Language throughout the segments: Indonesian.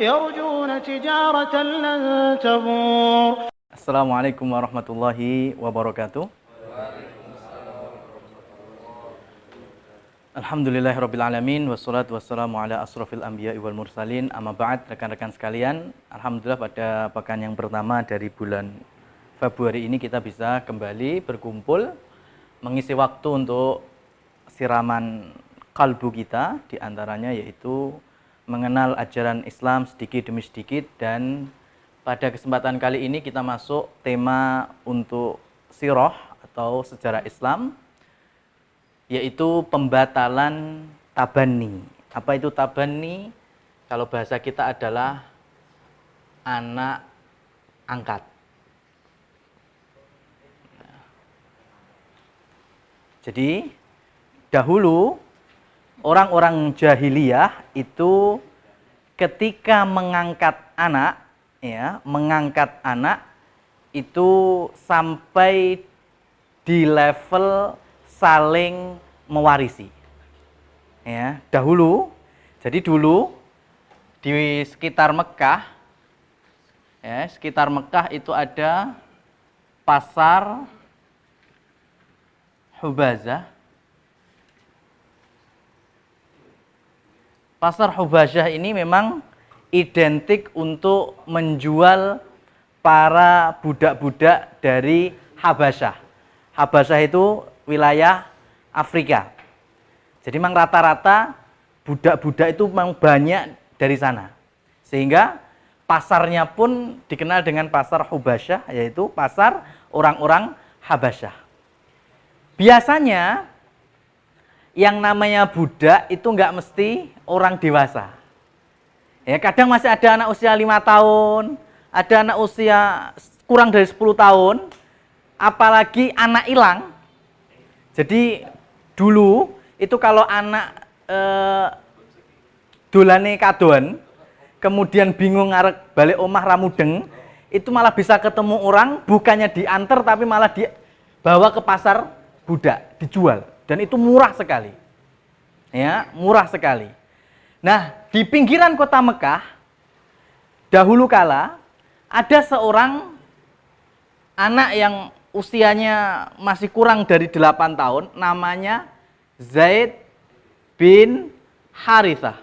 يرجون تجارة لن تبور. Assalamualaikum warahmatullahi wabarakatuh. Alhamdulillahirabbil alamin wassalatu wassalamu ala asrofil anbiya'i wal mursalin. Amma ba'd, rekan-rekan sekalian, alhamdulillah pada pekan yang pertama dari bulan Februari ini kita bisa kembali berkumpul mengisi waktu untuk siraman kalbu kita, di antaranya yaitu mengenal ajaran Islam sedikit demi sedikit. Dan pada kesempatan kali ini kita masuk tema untuk sirah atau sejarah Islam, yaitu pembatalan tabanni. Apa itu tabanni? Kalau bahasa kita adalah anak angkat. Jadi dahulu orang-orang jahiliyah itu ketika mengangkat anak, mengangkat anak itu sampai di level saling mewarisi. Ya, dahulu, jadi dulu di sekitar Mekah, sekitar Mekah itu ada pasar Hubazah. Pasar Hubazah ini memang identik untuk menjual para budak-budak dari Habasyah. Habasyah itu wilayah Afrika. Jadi memang rata-rata budak-budak itu memang banyak dari sana. Sehingga pasarnya pun dikenal dengan pasar Hubazah, yaitu pasar orang-orang Habasyah. Biasanya yang namanya budak itu nggak mesti orang dewasa. Ya, kadang masih ada anak usia 5 tahun, ada anak usia kurang dari 10 tahun, apalagi anak hilang. Jadi dulu itu kalau anak dolane kadon, kemudian bingung ngarep balik omah ramudeng, itu malah bisa ketemu orang, bukannya diantar tapi malah dibawa ke pasar budak, dijual, dan itu murah sekali. Ya, murah sekali. Nah, di pinggiran kota Mekah dahulu kala ada seorang anak yang usianya masih kurang dari 8 tahun, namanya Zaid bin Harithah.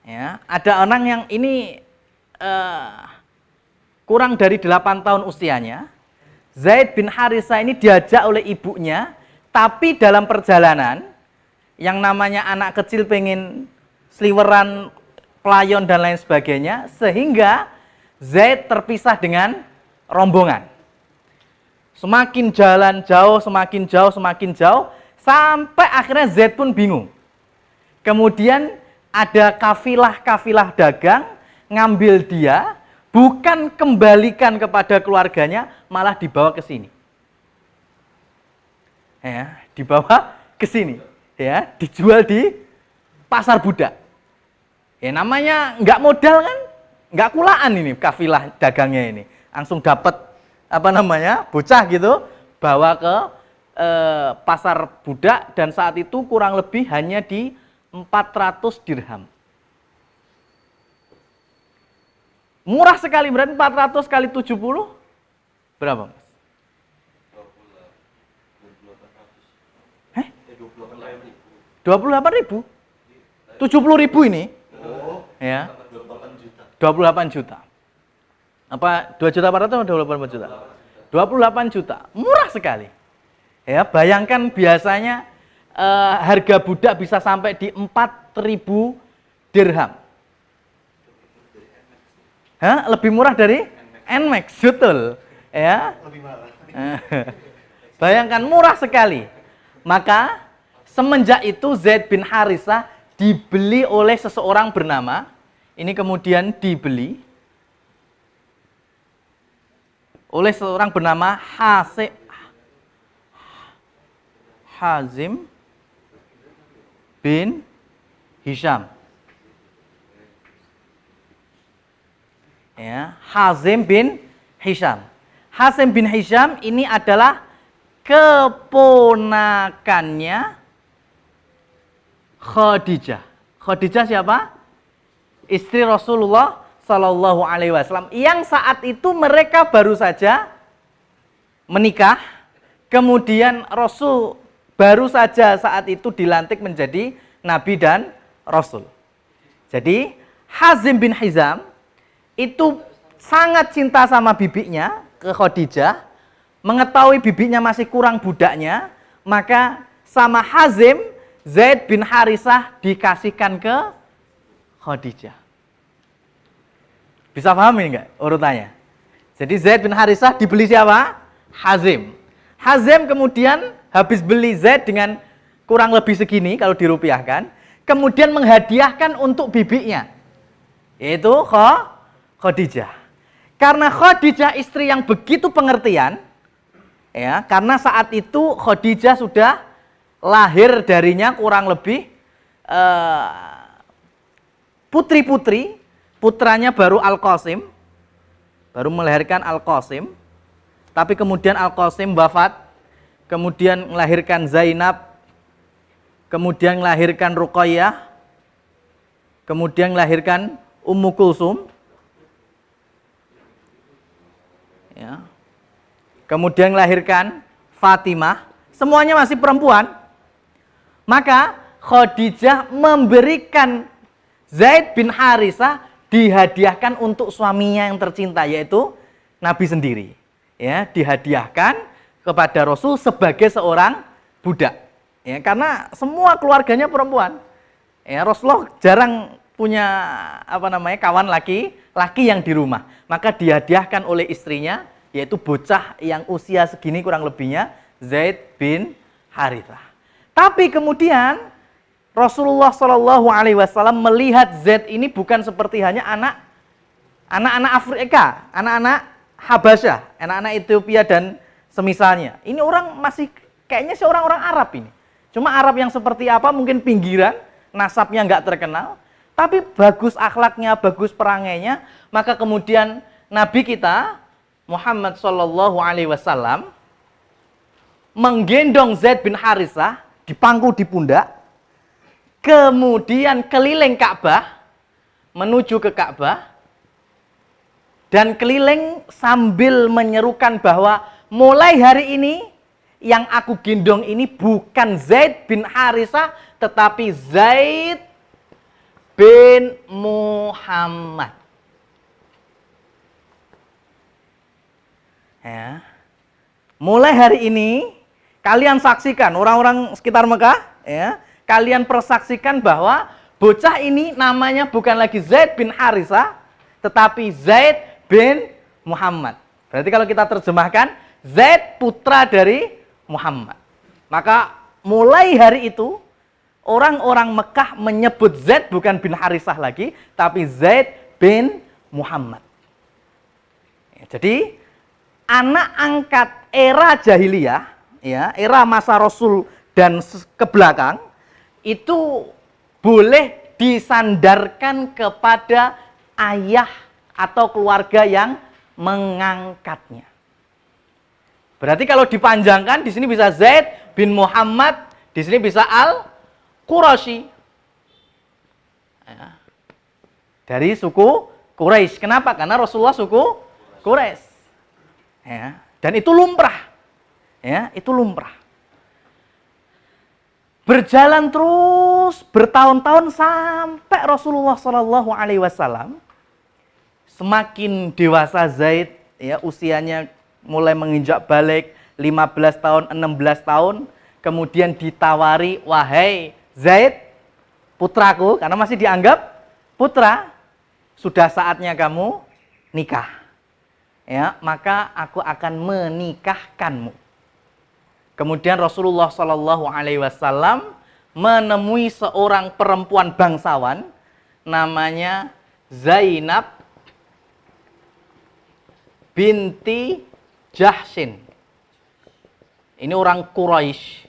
Ya, ada orang yang ini kurang dari 8 tahun usianya. Zaid bin Harithah ini diajak oleh ibunya, tapi dalam perjalanan yang namanya anak kecil pengen sliweran, pelayon dan lain sebagainya, sehingga Zaid terpisah dengan rombongan. Semakin jalan jauh, semakin jauh, semakin jauh, sampai akhirnya Zaid pun bingung. Kemudian ada kafilah-kafilah dagang ngambil dia, bukan kembalikan kepada keluarganya, malah dibawa ke sini. Ya, dibawa ke sini, ya, dijual di pasar budak. Ya, namanya nggak modal kan, nggak kulaan ini kafilah dagangnya ini. Langsung dapat bocah gitu, bawa ke pasar budak, dan saat itu kurang lebih hanya di 400 dirham. Murah sekali, berarti 400 kali 70 berapa, Mas? 28.000? 70.000 ini? Ya. 28 juta. Apa 2.400.000 atau 28 juta? 28 juta. Murah sekali. Ya, bayangkan biasanya harga budak bisa sampai di 4.000 dirham. Lebih murah dari Nmax, betul. Ya. Bayangkan, murah sekali. Maka semenjak itu Zaid bin Harithah dibeli oleh seseorang bernama, ini kemudian dibeli oleh seseorang bernama Hazim bin Hisham. Ya, Hazim bin Hisham. Hazim bin Hisham ini adalah keponakannya Khadijah. Khadijah siapa? Istri Rasulullah Shallallahu Alaihi Wasallam yang saat itu mereka baru saja menikah, kemudian Rasul baru saja saat itu dilantik menjadi Nabi dan Rasul. Jadi Hazim bin Hizam itu sangat cinta sama bibinya ke Khadijah, mengetahui bibinya masih kurang budaknya, maka sama Hazim Zaid bin Harisah dikasihkan ke Khadijah. Bisa paham ini enggak urutannya? Jadi Zaid bin Harisah dibeli siapa? Hazim. Hazim kemudian habis beli Zaid dengan kurang lebih segini kalau dirupiahkan, kemudian menghadiahkan untuk bibinya, yaitu Khadijah. Karena Khadijah istri yang begitu pengertian, ya, karena saat itu Khadijah sudah lahir darinya kurang lebih putri-putri, putranya baru Al-Qasim, baru melahirkan Al-Qasim, tapi kemudian Al-Qasim wafat, kemudian melahirkan Zainab, kemudian melahirkan Ruqayyah, kemudian melahirkan Ummu Kulsum, ya. Kemudian melahirkan Fatimah, semuanya masih perempuan. Maka Khadijah memberikan Zaid bin Harisah dihadiahkan untuk suaminya yang tercinta, yaitu Nabi sendiri. Ya, dihadiahkan kepada Rasul sebagai seorang budak. Ya, karena semua keluarganya perempuan. Ya, Rasulullah jarang punya kawan laki yang di rumah. Maka dihadiahkan oleh istrinya, yaitu bocah yang usia segini kurang lebihnya, Zaid bin Harithah. Tapi kemudian Rasulullah Shallallahu Alaihi Wasallam melihat Zaid ini bukan seperti hanya anak-anak Afrika, anak-anak Habasyah, anak-anak Ethiopia dan semisalnya. Ini orang masih kayaknya seorang orang Arab ini. Cuma Arab yang seperti apa? Mungkin pinggiran, nasabnya nggak terkenal, tapi bagus akhlaknya, bagus perangainya. Maka kemudian Nabi kita Muhammad Shallallahu Alaihi Wasallam menggendong Zaid bin Harisah, dipangku di pundak, kemudian keliling Ka'bah, menuju ke Ka'bah, dan keliling sambil menyerukan bahwa mulai hari ini yang aku gendong ini bukan Zaid bin Harisah, tetapi Zaid bin Muhammad. Ya. Mulai hari ini kalian saksikan, orang-orang sekitar Mekah, ya, kalian persaksikan bahwa bocah ini namanya bukan lagi Zaid bin Harisah, tetapi Zaid bin Muhammad. Berarti kalau kita terjemahkan, Zaid putra dari Muhammad. Maka mulai hari itu, orang-orang Mekah menyebut Zaid bukan bin Harisah lagi, tapi Zaid bin Muhammad. Jadi, anak angkat era jahiliyah, ya, era masa Rasul dan ke belakang, itu boleh disandarkan kepada ayah atau keluarga yang mengangkatnya. Berarti kalau dipanjangkan, di sini bisa Zaid bin Muhammad, di sini bisa Al-Quraisy. Ya. Dari suku Quraisy. Kenapa? Karena Rasulullah suku Quraisy. Ya. Dan itu lumrah. Ya, itu lumrah. Berjalan terus bertahun-tahun sampai Rasulullah Shallallahu Alaihi Wasallam semakin dewasa Zaid, ya, usianya mulai menginjak balik 15 tahun, 16 tahun, kemudian ditawari, wahai Zaid, putraku, karena masih dianggap putra, sudah saatnya kamu nikah. Ya, maka aku akan menikahkanmu. Kemudian Rasulullah Shallallahu Alaihi Wasallam menemui seorang perempuan bangsawan namanya Zainab binti Jahshin. Ini orang Quraisy.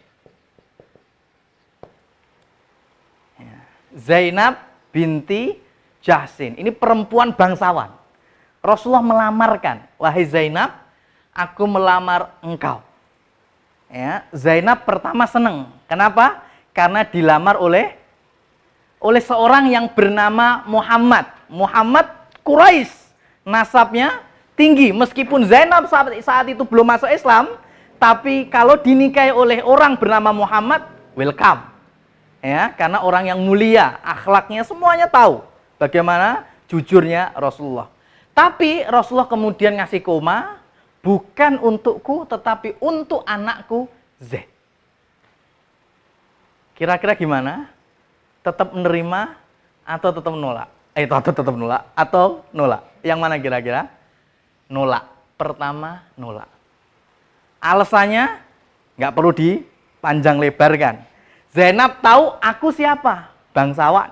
Zainab binti Jahshin. Ini perempuan bangsawan. Rasulullah melamarkan, wahai Zainab, aku melamar engkau. Ya, Zainab pertama senang. Kenapa? Karena dilamar oleh oleh seorang yang bernama Muhammad. Muhammad Quraisy, nasabnya tinggi. Meskipun Zainab saat itu belum masuk Islam, tapi kalau dinikahi oleh orang bernama Muhammad, welcome. Ya, karena orang yang mulia, akhlaknya semuanya tahu bagaimana jujurnya Rasulullah. Tapi Rasulullah kemudian ngasih koma, bukan untukku tetapi untuk anakku Z. Kira-kira gimana? Tetap menerima atau tetap menolak? Tetap menolak atau nolak? Yang mana kira-kira? Nolak. Pertama, nolak. Alasannya nggak perlu dipanjang lebarkan. Zainab tahu aku siapa? Bangsawan.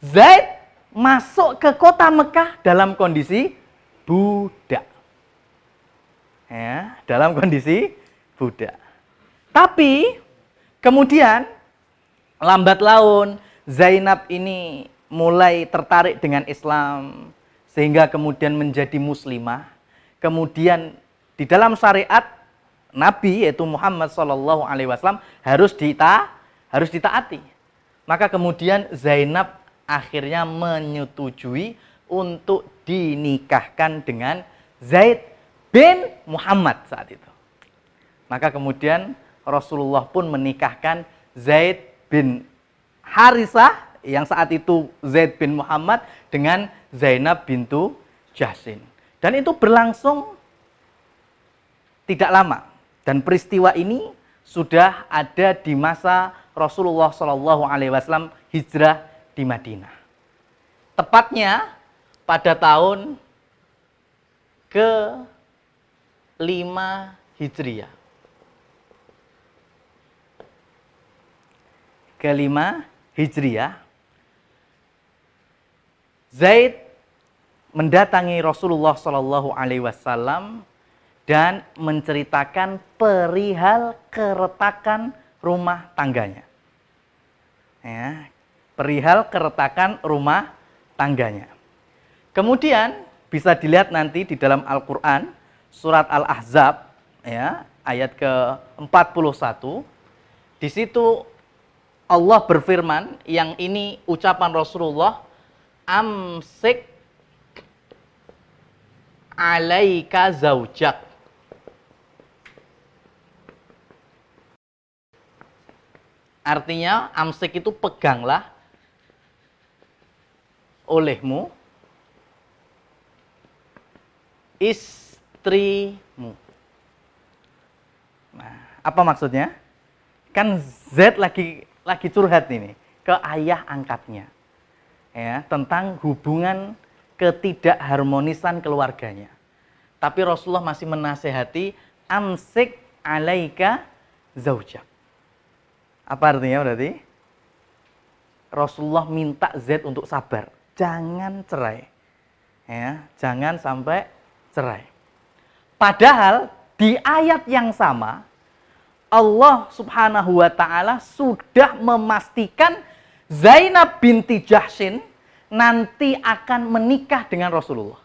Zaid masuk ke kota Mekah dalam kondisi budak. Ya, dalam kondisi budak. Tapi kemudian lambat laun Zainab ini mulai tertarik dengan Islam sehingga kemudian menjadi muslimah. Kemudian di dalam syariat Nabi yaitu Muhammad SAW harus ditaati. Maka kemudian Zainab akhirnya menyetujui untuk dinikahkan dengan Zaid bin Muhammad saat itu. Maka kemudian Rasulullah pun menikahkan Zaid bin Harisah yang saat itu Zaid bin Muhammad dengan Zainab bintu Jahsin. Dan itu berlangsung tidak lama. Dan peristiwa ini sudah ada di masa Rasulullah SAW hijrah di Madinah. Tepatnya pada tahun ke-5 Hijriah. Ke-5 Hijriah. Zaid mendatangi Rasulullah SAW dan menceritakan perihal keretakan rumah tangganya. Ya, perihal keretakan rumah tangganya. Kemudian bisa dilihat nanti di dalam Al-Quran, surat Al-Ahzab, ya, ayat ke-41. Di situ Allah berfirman, yang ini ucapan Rasulullah, amsik alaika zaujak. Artinya amsik itu peganglah olehmu istrimu. Nah, apa maksudnya? Kan Z lagi curhat ini ke ayah angkatnya. Ya, tentang hubungan ketidakharmonisan keluarganya. Tapi Rasulullah masih menasehati amsik alaika zaujak. Apa artinya berarti? Rasulullah minta Z untuk sabar, jangan cerai. Ya, jangan sampai cerai. Padahal di ayat yang sama Allah Subhanahu wa taala sudah memastikan Zainab binti Jahsin nanti akan menikah dengan Rasulullah.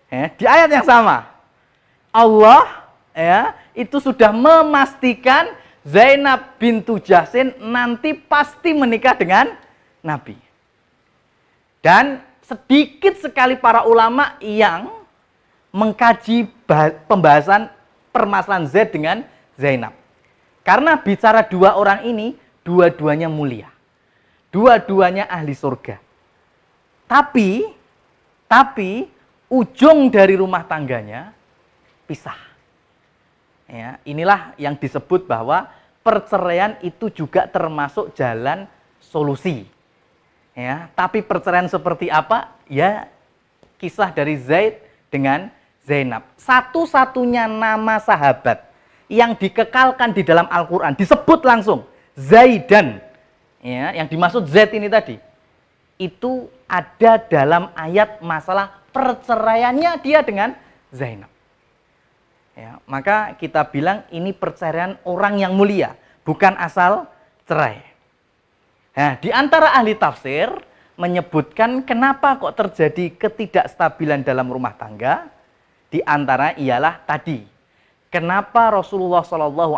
Ya, di ayat yang sama Allah itu sudah memastikan Zainab bintu Jahsin nanti pasti menikah dengan Nabi. Dan sedikit sekali para ulama yang mengkaji pembahasan permasalahan Zaid dengan Zainab. Karena bicara dua orang ini, dua-duanya mulia. Dua-duanya ahli surga. Tapi ujung dari rumah tangganya pisah. Ya, inilah yang disebut bahwa perceraian itu juga termasuk jalan solusi. Ya, tapi perceraian seperti apa? Ya, kisah dari Zaid dengan Zainab. Satu-satunya nama sahabat yang dikekalkan di dalam Al-Quran disebut langsung Zaidan. Ya, yang dimaksud Zaid ini tadi itu ada dalam ayat masalah perceraiannya dia dengan Zainab. Ya, maka kita bilang ini perceraian orang yang mulia, bukan asal cerai. Nah, di antara ahli tafsir menyebutkan kenapa kok terjadi ketidakstabilan dalam rumah tangga. Di antara ialah tadi, kenapa Rasulullah SAW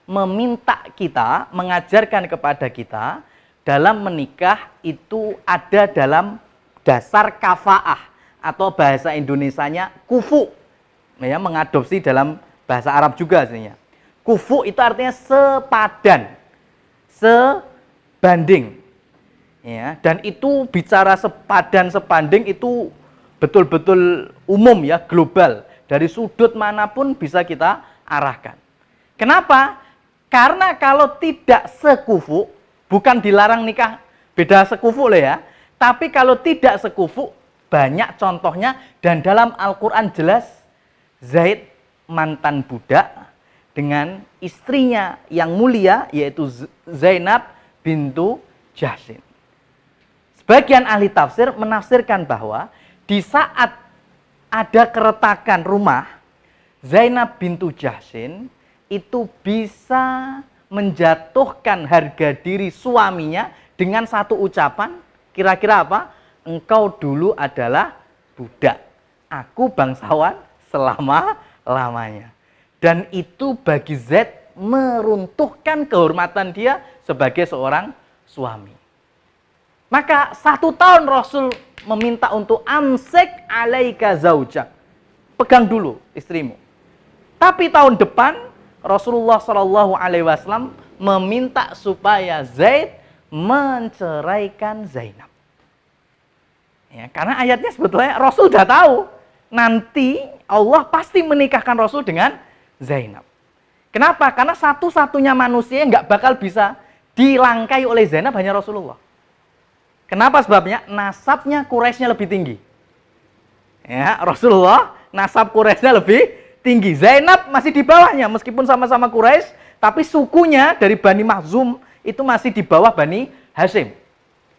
meminta kita, mengajarkan kepada kita dalam menikah itu ada dalam dasar kafaah atau bahasa Indonesianya kufu. Ya, mengadopsi dalam bahasa Arab juga sebenarnya. Kufu itu artinya sepadan, sebanding. Ya, dan itu bicara sepadan, sebanding itu betul-betul umum ya, global. Dari sudut manapun bisa kita arahkan. Kenapa? Karena kalau tidak sekufu, bukan dilarang nikah beda sekufu loh ya. Tapi kalau tidak sekufu, banyak contohnya dan dalam Al-Quran jelas Zaid mantan budak dengan istrinya yang mulia yaitu Zainab bintu Jahsin. Sebagian ahli tafsir menafsirkan bahwa di saat ada keretakan rumah, Zainab bintu Jahsin itu bisa menjatuhkan harga diri suaminya dengan satu ucapan, kira-kira apa? Engkau dulu adalah budak, aku bangsawan selama-lamanya. Dan itu bagi Zaid meruntuhkan kehormatan dia sebagai seorang suami. Maka 1 tahun Rasul meminta untuk amsik alaika zaujak, pegang dulu istrimu. Tapi tahun depan Rasulullah Shallallahu Alaihi Wasallam meminta supaya Zaid menceraikan Zainab. Ya, karena ayatnya sebetulnya Rasul sudah tahu nanti Allah pasti menikahkan Rasul dengan Zainab. Kenapa? Karena satu-satunya manusia yang nggak bakal bisa dilangkai oleh Zainab hanya Rasulullah. Kenapa sebabnya? Nasabnya Quraisynya lebih tinggi. Ya, Rasulullah nasab Quraisynya lebih tinggi. Zainab masih di bawahnya, meskipun sama-sama Quraisy, tapi sukunya dari Bani Makhzum itu masih di bawah Bani Hashim.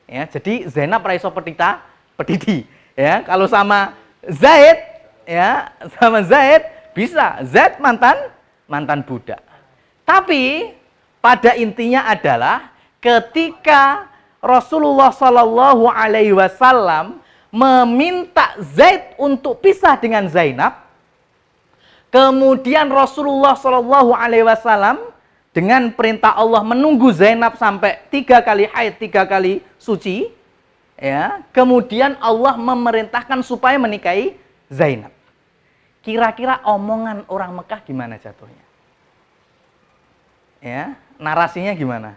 Ya, jadi Zainab raiso petiti. Ya, kalau sama Zaid, ya, sama Zaid bisa. Zaid mantan budak. Tapi pada intinya adalah ketika Rasulullah Shallallahu Alaihi Wasallam meminta Zaid untuk pisah dengan Zainab, kemudian Rasulullah Shallallahu Alaihi Wasallam dengan perintah Allah menunggu Zainab sampai 3 kali haid, 3 kali suci, ya. Kemudian Allah memerintahkan supaya menikahi Zainab. Kira-kira omongan orang Mekah gimana jatuhnya? Ya, narasinya gimana?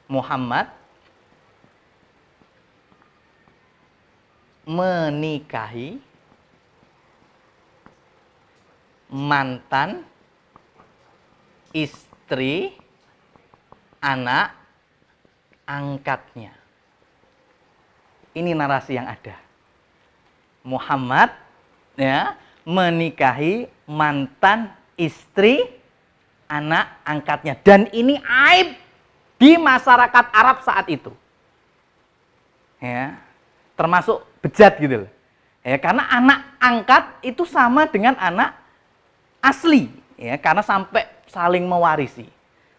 Muhammad menikahi mantan istri anak angkatnya. Ini narasi yang ada. Muhammad ya menikahi mantan istri anak angkatnya, dan ini aib di masyarakat Arab saat itu. Ya, termasuk bejat gitu loh. Ya, karena anak angkat itu sama dengan anak asli, ya, karena sampai saling mewarisi.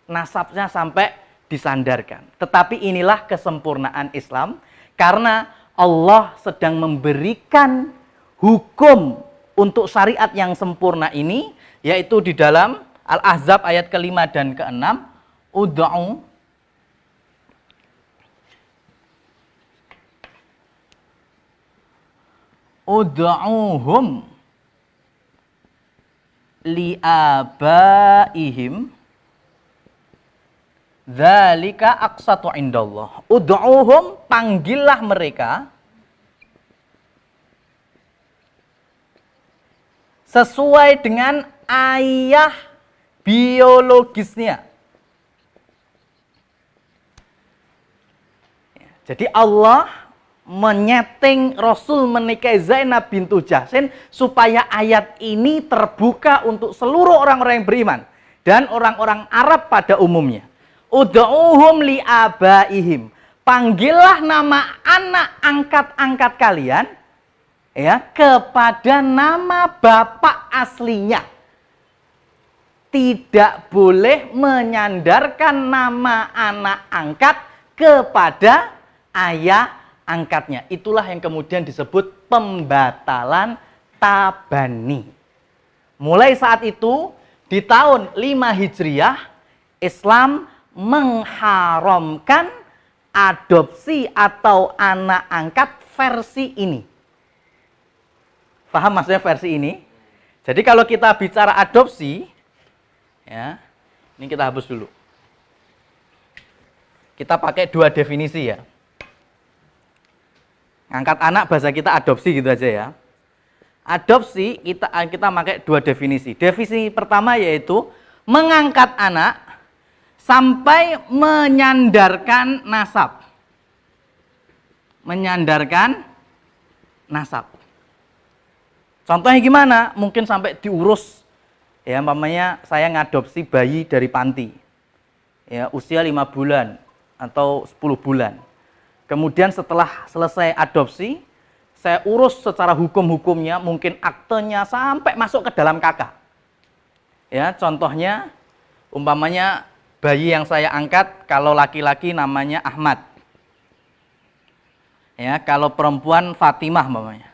Nasabnya sampai disandarkan. Tetapi inilah kesempurnaan Islam, karena Allah sedang memberikan hukum untuk syariat yang sempurna ini, yaitu di dalam Al-Ahzab ayat ke-5 dan ke-6, ud'uhum li'abaihim dzalika aqsatu indallah. Ud'uhum, panggillah mereka sesuai dengan ayah biologisnya. Jadi Allah menyeting Rasul menikahi Zainab bintu Jahsin supaya ayat ini terbuka untuk seluruh orang-orang yang beriman dan orang-orang Arab pada umumnya. Ud'uhum li'abaihim, panggillah nama anak angkat-angkat kalian ya kepada nama bapak aslinya. Tidak boleh menyandarkan nama anak angkat kepada ayah angkatnya. Itulah yang kemudian disebut pembatalan tabani. Mulai saat itu di tahun 5 Hijriah Islam mengharamkan adopsi atau anak angkat versi ini. Paham maksudnya versi ini? Jadi kalau kita bicara adopsi, ya, ini kita hapus dulu. Kita pakai dua definisi ya. Angkat anak bahasa kita adopsi gitu aja ya. Adopsi kita pakai dua definisi. Definisi pertama yaitu mengangkat anak sampai menyandarkan nasab. Menyandarkan nasab. Contohnya gimana? Mungkin sampai diurus. Ya, umpamanya saya ngadopsi bayi dari panti. Ya, usia 5 bulan atau 10 bulan. Kemudian setelah selesai adopsi, saya urus secara hukum-hukumnya, mungkin aktenya sampai masuk ke dalam KK. Ya, contohnya umpamanya bayi yang saya angkat kalau laki-laki namanya Ahmad. Ya, kalau perempuan Fatimah umpamanya.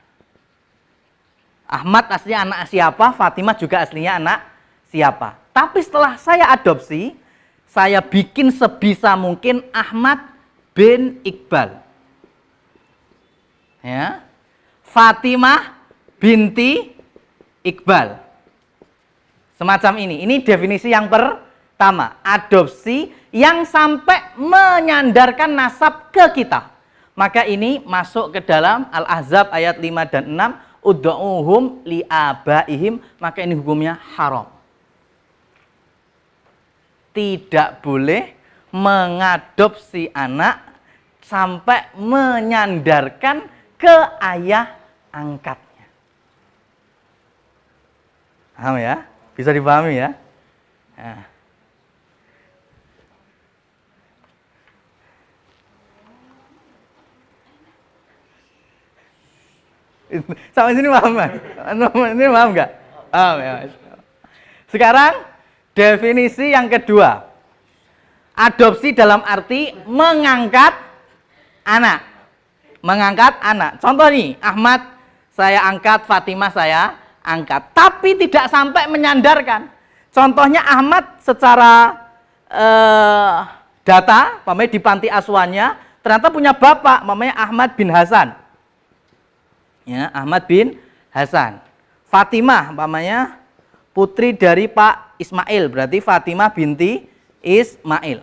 Ahmad aslinya anak siapa, Fatimah juga aslinya anak siapa. Tapi setelah saya adopsi, saya bikin sebisa mungkin Ahmad bin Iqbal. Ya. Fatimah binti Iqbal. Semacam ini. Ini definisi yang pertama. Adopsi yang sampai menyandarkan nasab ke kita. Maka ini masuk ke dalam Al-Ahzab ayat 5 dan 6. Ud'uhum li'abaihim, maka ini hukumnya haram. Tidak boleh mengadopsi anak sampai menyandarkan ke ayah angkatnya. Paham ya? Bisa dipahami ya? Nah. Sampai sini paham nggak? Ini paham nggak? Paham ya. Sekarang definisi yang kedua, adopsi dalam arti mengangkat anak, mengangkat anak. Contoh nih, Ahmad saya angkat, Fatimah saya angkat, tapi tidak sampai menyandarkan. Contohnya Ahmad secara data, pamanya di panti asuhannya ternyata punya bapak, namanya Ahmad bin Hasan. Ya, Ahmad bin Hasan. Fatimah umpamanya putri dari Pak Ismail, berarti Fatimah binti Ismail.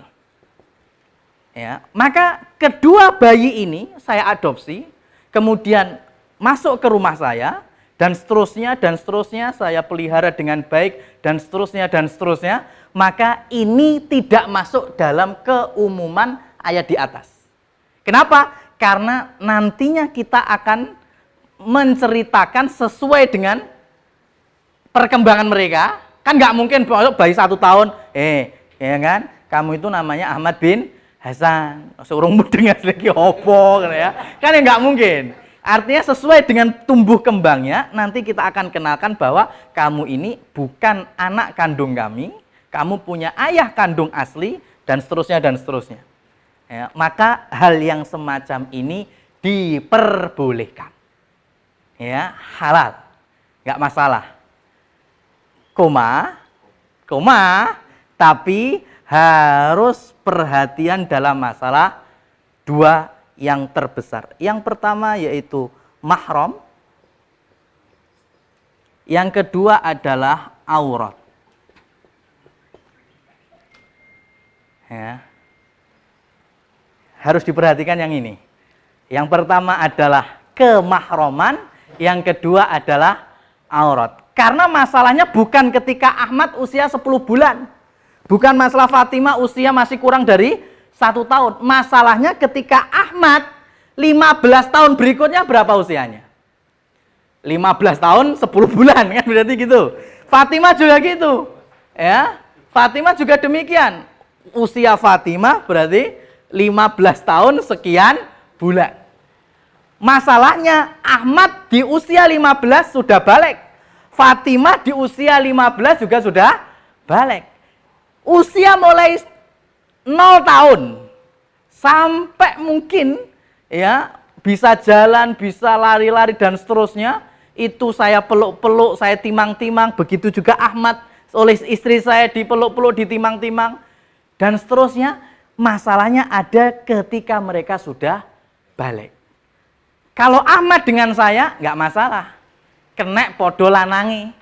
Ya, maka kedua bayi ini saya adopsi, kemudian masuk ke rumah saya dan seterusnya saya pelihara dengan baik dan seterusnya, maka ini tidak masuk dalam keumuman ayat di atas. Kenapa? Karena nantinya kita akan menceritakan sesuai dengan perkembangan mereka. Kan nggak mungkin bayi 1 tahun, ya kan, kamu itu namanya Ahmad bin Hasan, seorang mudeng lagi opo ya, kan ya nggak mungkin. Artinya sesuai dengan tumbuh kembangnya, nanti kita akan kenalkan bahwa kamu ini bukan anak kandung kami, kamu punya ayah kandung asli, dan seterusnya. Ya, maka hal yang semacam ini diperbolehkan. Ya, halal, nggak masalah. Koma, tapi harus perhatian dalam masalah dua yang terbesar. Yang pertama yaitu mahram, yang kedua adalah aurat. Ya. Harus diperhatikan yang ini. Yang pertama adalah kemahroman, yang kedua adalah aurat. Karena masalahnya bukan ketika Ahmad usia 10 bulan. Bukan masalah Fatimah usia masih kurang dari 1 tahun. Masalahnya ketika Ahmad 15 tahun berikutnya berapa usianya? 15 tahun 10 bulan kan berarti gitu. Fatimah juga gitu. Ya. Fatimah juga demikian. Usia Fatimah berarti 15 tahun sekian bulan. Masalahnya Ahmad di usia 15 sudah balik. Fatimah di usia 15 juga sudah balik. Usia mulai 0 tahun sampai mungkin ya bisa jalan, bisa lari-lari dan seterusnya, itu saya peluk-peluk, saya timang-timang, begitu juga Ahmad oleh istri saya dipeluk-peluk, ditimang-timang. Dan seterusnya, masalahnya ada ketika mereka sudah balik. Kalau Ahmad dengan saya, nggak masalah. Kena podo lanangi.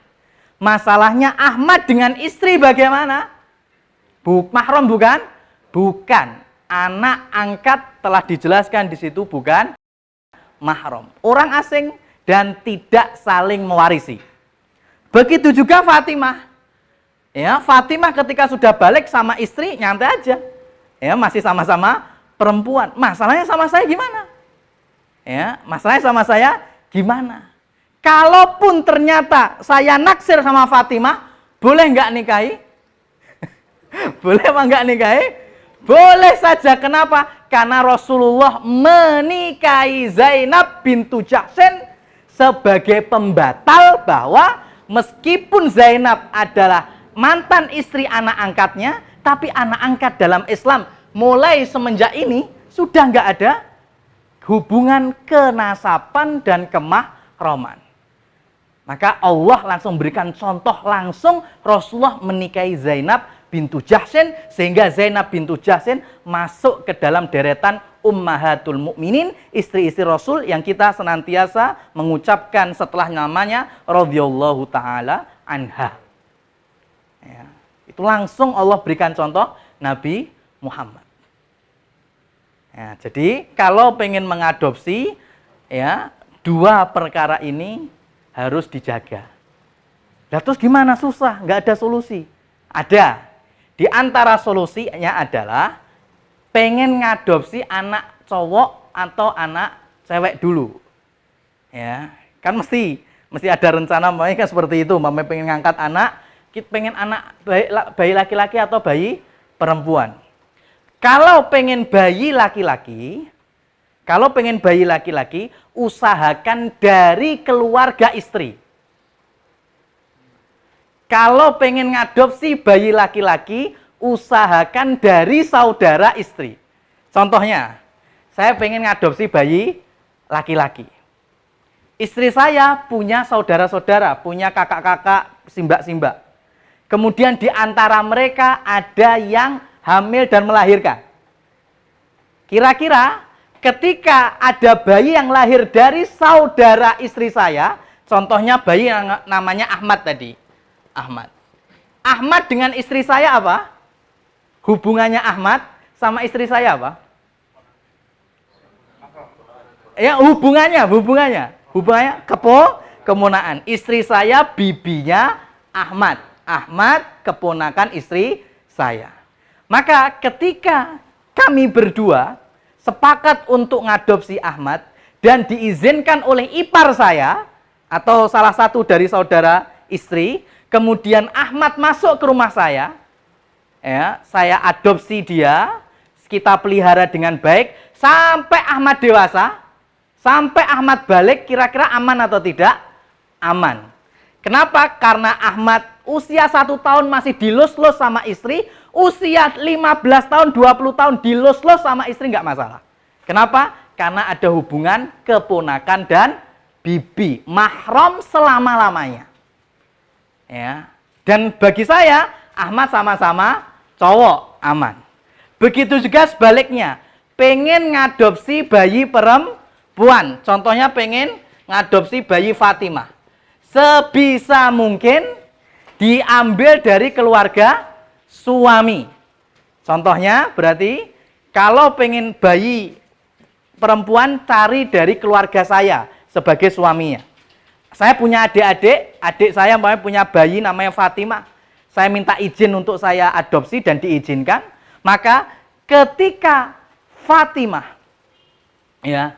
Masalahnya Ahmad dengan istri bagaimana? Mahram bukan? Bukan. Anak angkat telah dijelaskan di situ bukan mahram. Orang asing dan tidak saling mewarisi. Begitu juga Fatimah. Ya, Fatimah ketika sudah balik sama istri nyantai aja. Ya, masih sama-sama perempuan. Masalahnya sama saya gimana? Ya, masalahnya sama saya gimana? Kalaupun ternyata saya naksir sama Fatimah, boleh nggak nikahi? Boleh apa nggak nikahi? Boleh saja. Kenapa? Karena Rasulullah menikahi Zainab bintu Jahsyin sebagai pembatal bahwa meskipun Zainab adalah mantan istri anak angkatnya, tapi anak angkat dalam Islam mulai semenjak ini sudah nggak ada hubungan kenasaban dan kemahraman. Maka Allah langsung berikan contoh langsung Rasulullah menikahi Zainab bintu Jahsyin sehingga Zainab bintu Jahsyin masuk ke dalam deretan Ummahatul Mukminin, istri-istri Rasul yang kita senantiasa mengucapkan setelah namanya radhiyallahu taala anha. Ya, itu langsung Allah berikan contoh Nabi Muhammad. Ya, jadi kalau pengen mengadopsi, ya dua perkara ini harus dijaga. Nah, terus gimana? Susah, nggak ada solusi. Ada. Di antara solusinya adalah pengen ngadopsi anak cowok atau anak cewek dulu. Ya, kan mesti ada rencana, makanya kan seperti itu. Mama pengen ngangkat anak, kita pengen anak bayi laki-laki atau bayi perempuan. Kalau pengen bayi laki-laki, usahakan dari keluarga istri. Kalau pengen ngadopsi bayi laki-laki, usahakan dari saudara istri. Contohnya, saya pengen ngadopsi bayi laki-laki. Istri saya punya saudara-saudara, punya kakak-kakak, simbak-simbak. Kemudian di antara mereka ada yang hamil dan melahirkan. Kira-kira ketika ada bayi yang lahir dari saudara istri saya, contohnya bayi yang namanya Ahmad tadi. Ahmad dengan istri saya apa? Hubungannya Ahmad sama istri saya apa? Ya, hubungannya keponaan. Istri saya bibinya Ahmad keponakan istri saya. Maka ketika kami berdua sepakat untuk ngadopsi Ahmad dan diizinkan oleh ipar saya atau salah satu dari saudara istri, kemudian Ahmad masuk ke rumah saya, ya, saya adopsi dia, kita pelihara dengan baik sampai Ahmad dewasa, sampai Ahmad balik, kira-kira aman atau tidak? Aman. Kenapa? Karena Ahmad usia 1 tahun masih dilus-lus sama istri, usia 15 tahun, 20 tahun dilus-lus sama istri nggak masalah. Kenapa? Karena ada hubungan keponakan dan bibi, mahram selama-lamanya. Ya. Dan bagi saya, Ahmad sama-sama cowok, aman. Begitu juga sebaliknya, pengen ngadopsi bayi perempuan, contohnya pengen ngadopsi bayi Fatimah. Sebisa mungkin diambil dari keluarga suami. Contohnya berarti kalau pengen bayi perempuan cari dari keluarga saya sebagai suaminya. Saya punya adik saya punya bayi namanya Fatimah. Saya minta izin untuk saya adopsi dan diizinkan. Maka ketika Fatimah ya,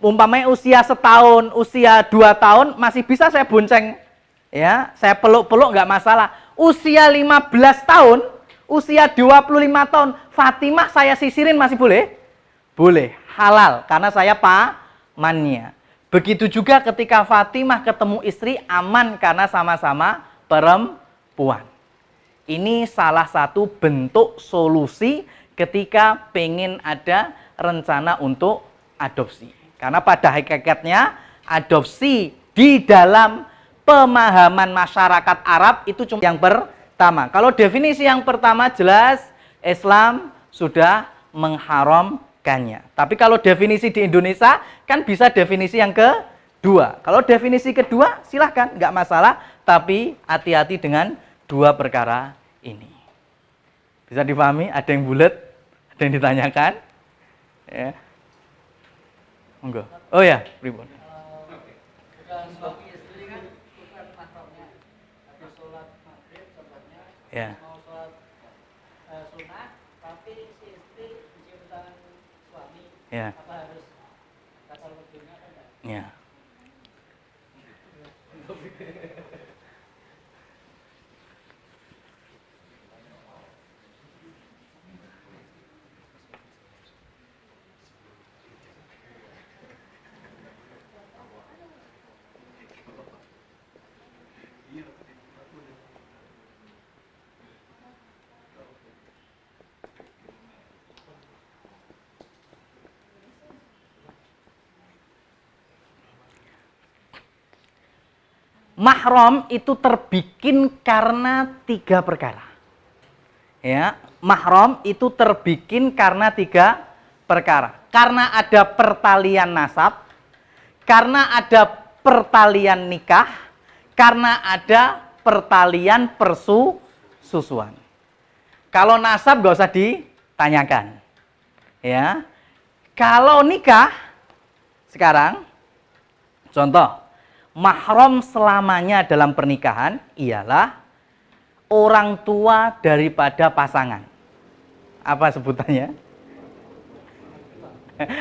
umpamanya usia 1 tahun, usia 2 tahun masih bisa saya bonceng. Ya, saya peluk-peluk nggak masalah. Usia 15 tahun, usia 25 tahun, Fatimah saya sisirin masih boleh? Boleh, halal karena saya pamannya. Begitu juga ketika Fatimah ketemu istri, aman karena sama-sama perempuan. Ini salah satu bentuk solusi ketika pengen ada rencana untuk adopsi. Karena pada hakikatnya adopsi di dalam pemahaman masyarakat Arab itu cuma yang pertama. Kalau definisi yang pertama jelas Islam sudah mengharamkannya. Tapi kalau definisi di Indonesia kan bisa definisi yang kedua. Kalau definisi kedua silahkan, nggak masalah. Tapi hati-hati dengan dua perkara ini. Bisa dipahami? Ada yang bulat, ada yang ditanyakan. Ya. Monggo. Oh ya, pripun? Ya. Mau sholat sunnah, tapi si istri mencium tangan suami, Ya. apa harus kata lebihnya kan enggak? Ya. Mahram itu terbikin karena tiga perkara. Ya, mahram itu terbikin karena tiga perkara. Karena ada pertalian nasab, karena ada pertalian nikah, karena ada pertalian persusuan. Kalau nasab gak usah ditanyakan. Ya. Kalau nikah sekarang contoh mahram selamanya dalam pernikahan ialah orang tua daripada pasangan. Apa sebutannya?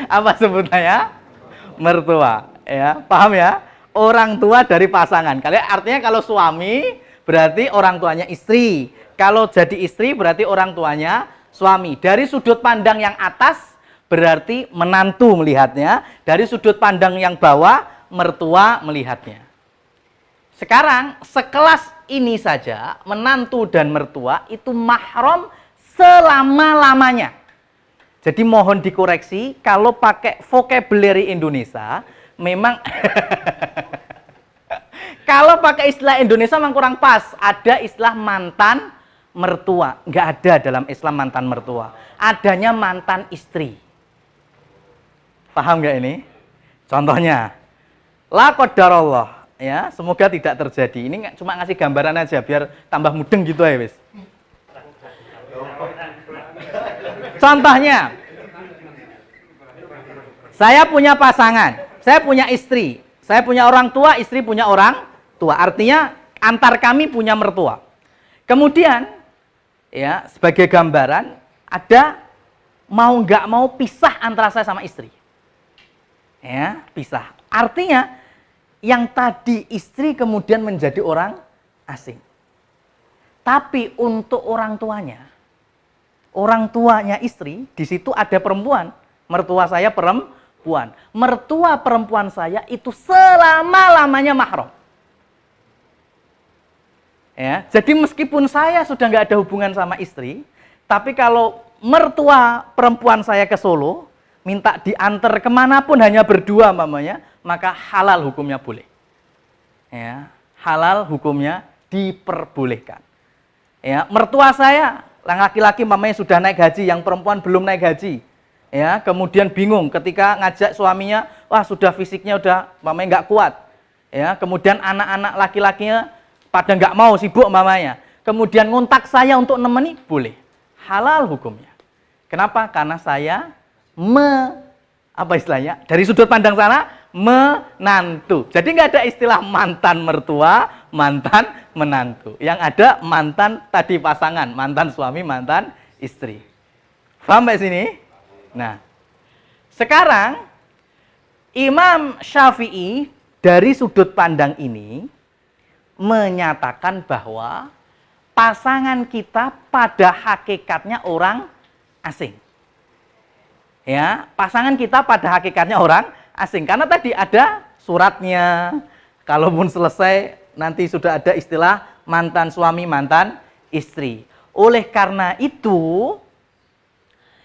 Apa sebutannya? Mertua. Ya, paham ya? Orang tua dari pasangan. Kalian artinya kalau suami berarti orang tuanya istri. Kalau jadi istri berarti orang tuanya suami. Dari sudut pandang yang atas berarti menantu melihatnya. Dari sudut pandang yang bawah mertua melihatnya. Sekarang sekelas ini saja menantu dan mertua itu mahram selama-lamanya. Jadi mohon dikoreksi kalau pakai vocabulary Indonesia memang kalau pakai istilah Indonesia memang kurang pas. Ada istilah mantan mertua, nggak ada dalam Islam mantan mertua. Adanya mantan istri. Paham nggak ini? Contohnya la qadarallah, ya, semoga tidak terjadi. Ini cuma ngasih gambaran aja biar tambah mudeng gitu ya, wis. Contohnya, saya punya pasangan, saya punya istri, saya punya orang tua, istri punya orang tua. Artinya antar kami punya mertua. Kemudian, ya, sebagai gambaran ada mau nggak mau pisah antara saya sama istri. Ya, pisah. Artinya yang tadi istri kemudian menjadi orang asing. Tapi untuk orang tuanya istri, di situ ada perempuan. Mertua saya perempuan. Mertua perempuan saya itu selama-lamanya mahram. Ya, jadi meskipun saya sudah nggak ada hubungan sama istri, tapi kalau mertua perempuan saya ke Solo, minta diantar kemanapun hanya berdua mamanya, maka halal hukumnya boleh. Ya, halal hukumnya diperbolehkan. Ya, mertua saya, yang laki-laki mamanya sudah naik haji, yang perempuan belum naik haji. Ya, kemudian bingung ketika ngajak suaminya, wah sudah fisiknya udah mamanya nggak kuat. Ya, kemudian anak-anak laki-lakinya pada nggak mau, sibuk mamanya. Kemudian ngontak saya untuk nemeni, boleh. Halal hukumnya. Kenapa? Karena saya apa istilahnya? Dari sudut pandang sana menantu. Jadi nggak ada istilah mantan mertua, mantan menantu. Yang ada mantan tadi pasangan, mantan suami, mantan istri. Paham sampai sini? Nah, sekarang Imam Syafi'i dari sudut pandang ini menyatakan bahwa pasangan kita pada hakikatnya orang asing. Ya, pasangan kita pada hakikatnya orang asing. Karena tadi ada suratnya. Kalaupun selesai nanti sudah ada istilah mantan suami, mantan istri. Oleh karena itu,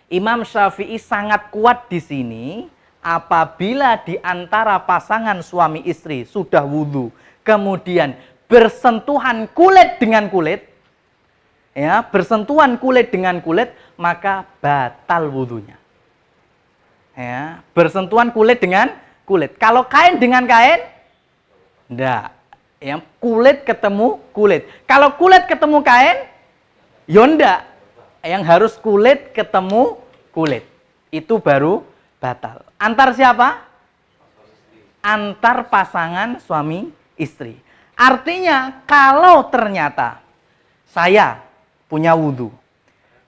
Imam Syafi'i sangat kuat di sini apabila di antara pasangan suami istri sudah wudhu, kemudian bersentuhan kulit dengan kulit, ya, bersentuhan kulit dengan kulit, maka batal wudhunya. Ya, bersentuhan kulit dengan kulit. Kalau kain dengan kain, enggak. Ya, kulit ketemu kulit. Kalau kulit ketemu kain, ya enggak. Yang harus kulit ketemu kulit. Itu baru batal. Antar siapa? Antar pasangan suami istri. Artinya kalau ternyata saya punya wudhu,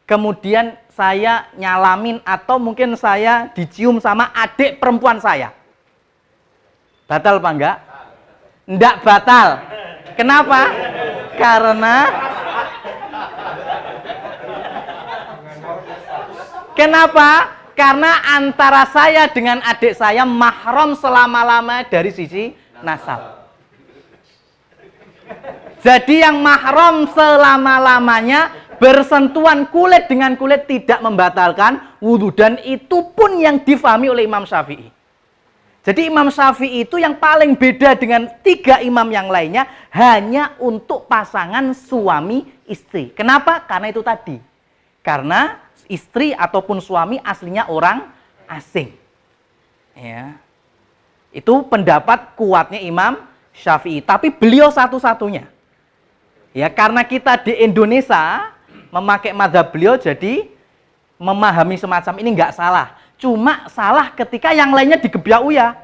kemudian saya nyalamin atau mungkin saya dicium sama adik perempuan saya, batal apa enggak? Enggak batal. Kenapa? Karena antara saya dengan adik saya mahram selama-lama dari sisi nasab. Jadi yang mahram selama-lamanya bersentuhan kulit dengan kulit tidak membatalkan wudhu. Dan itu pun yang difahami oleh Imam Syafi'i. Jadi Imam Syafi'i itu yang paling beda dengan 3 imam yang lainnya hanya untuk pasangan suami istri. Kenapa? Karena itu tadi. Karena istri ataupun suami aslinya orang asing. Ya. Itu pendapat kuatnya Imam Syafi'i. Tapi beliau satu-satunya. Ya, karena kita di Indonesia memakai mazhab beliau, jadi memahami semacam ini nggak salah. Cuma salah ketika yang lainnya digebyak uya.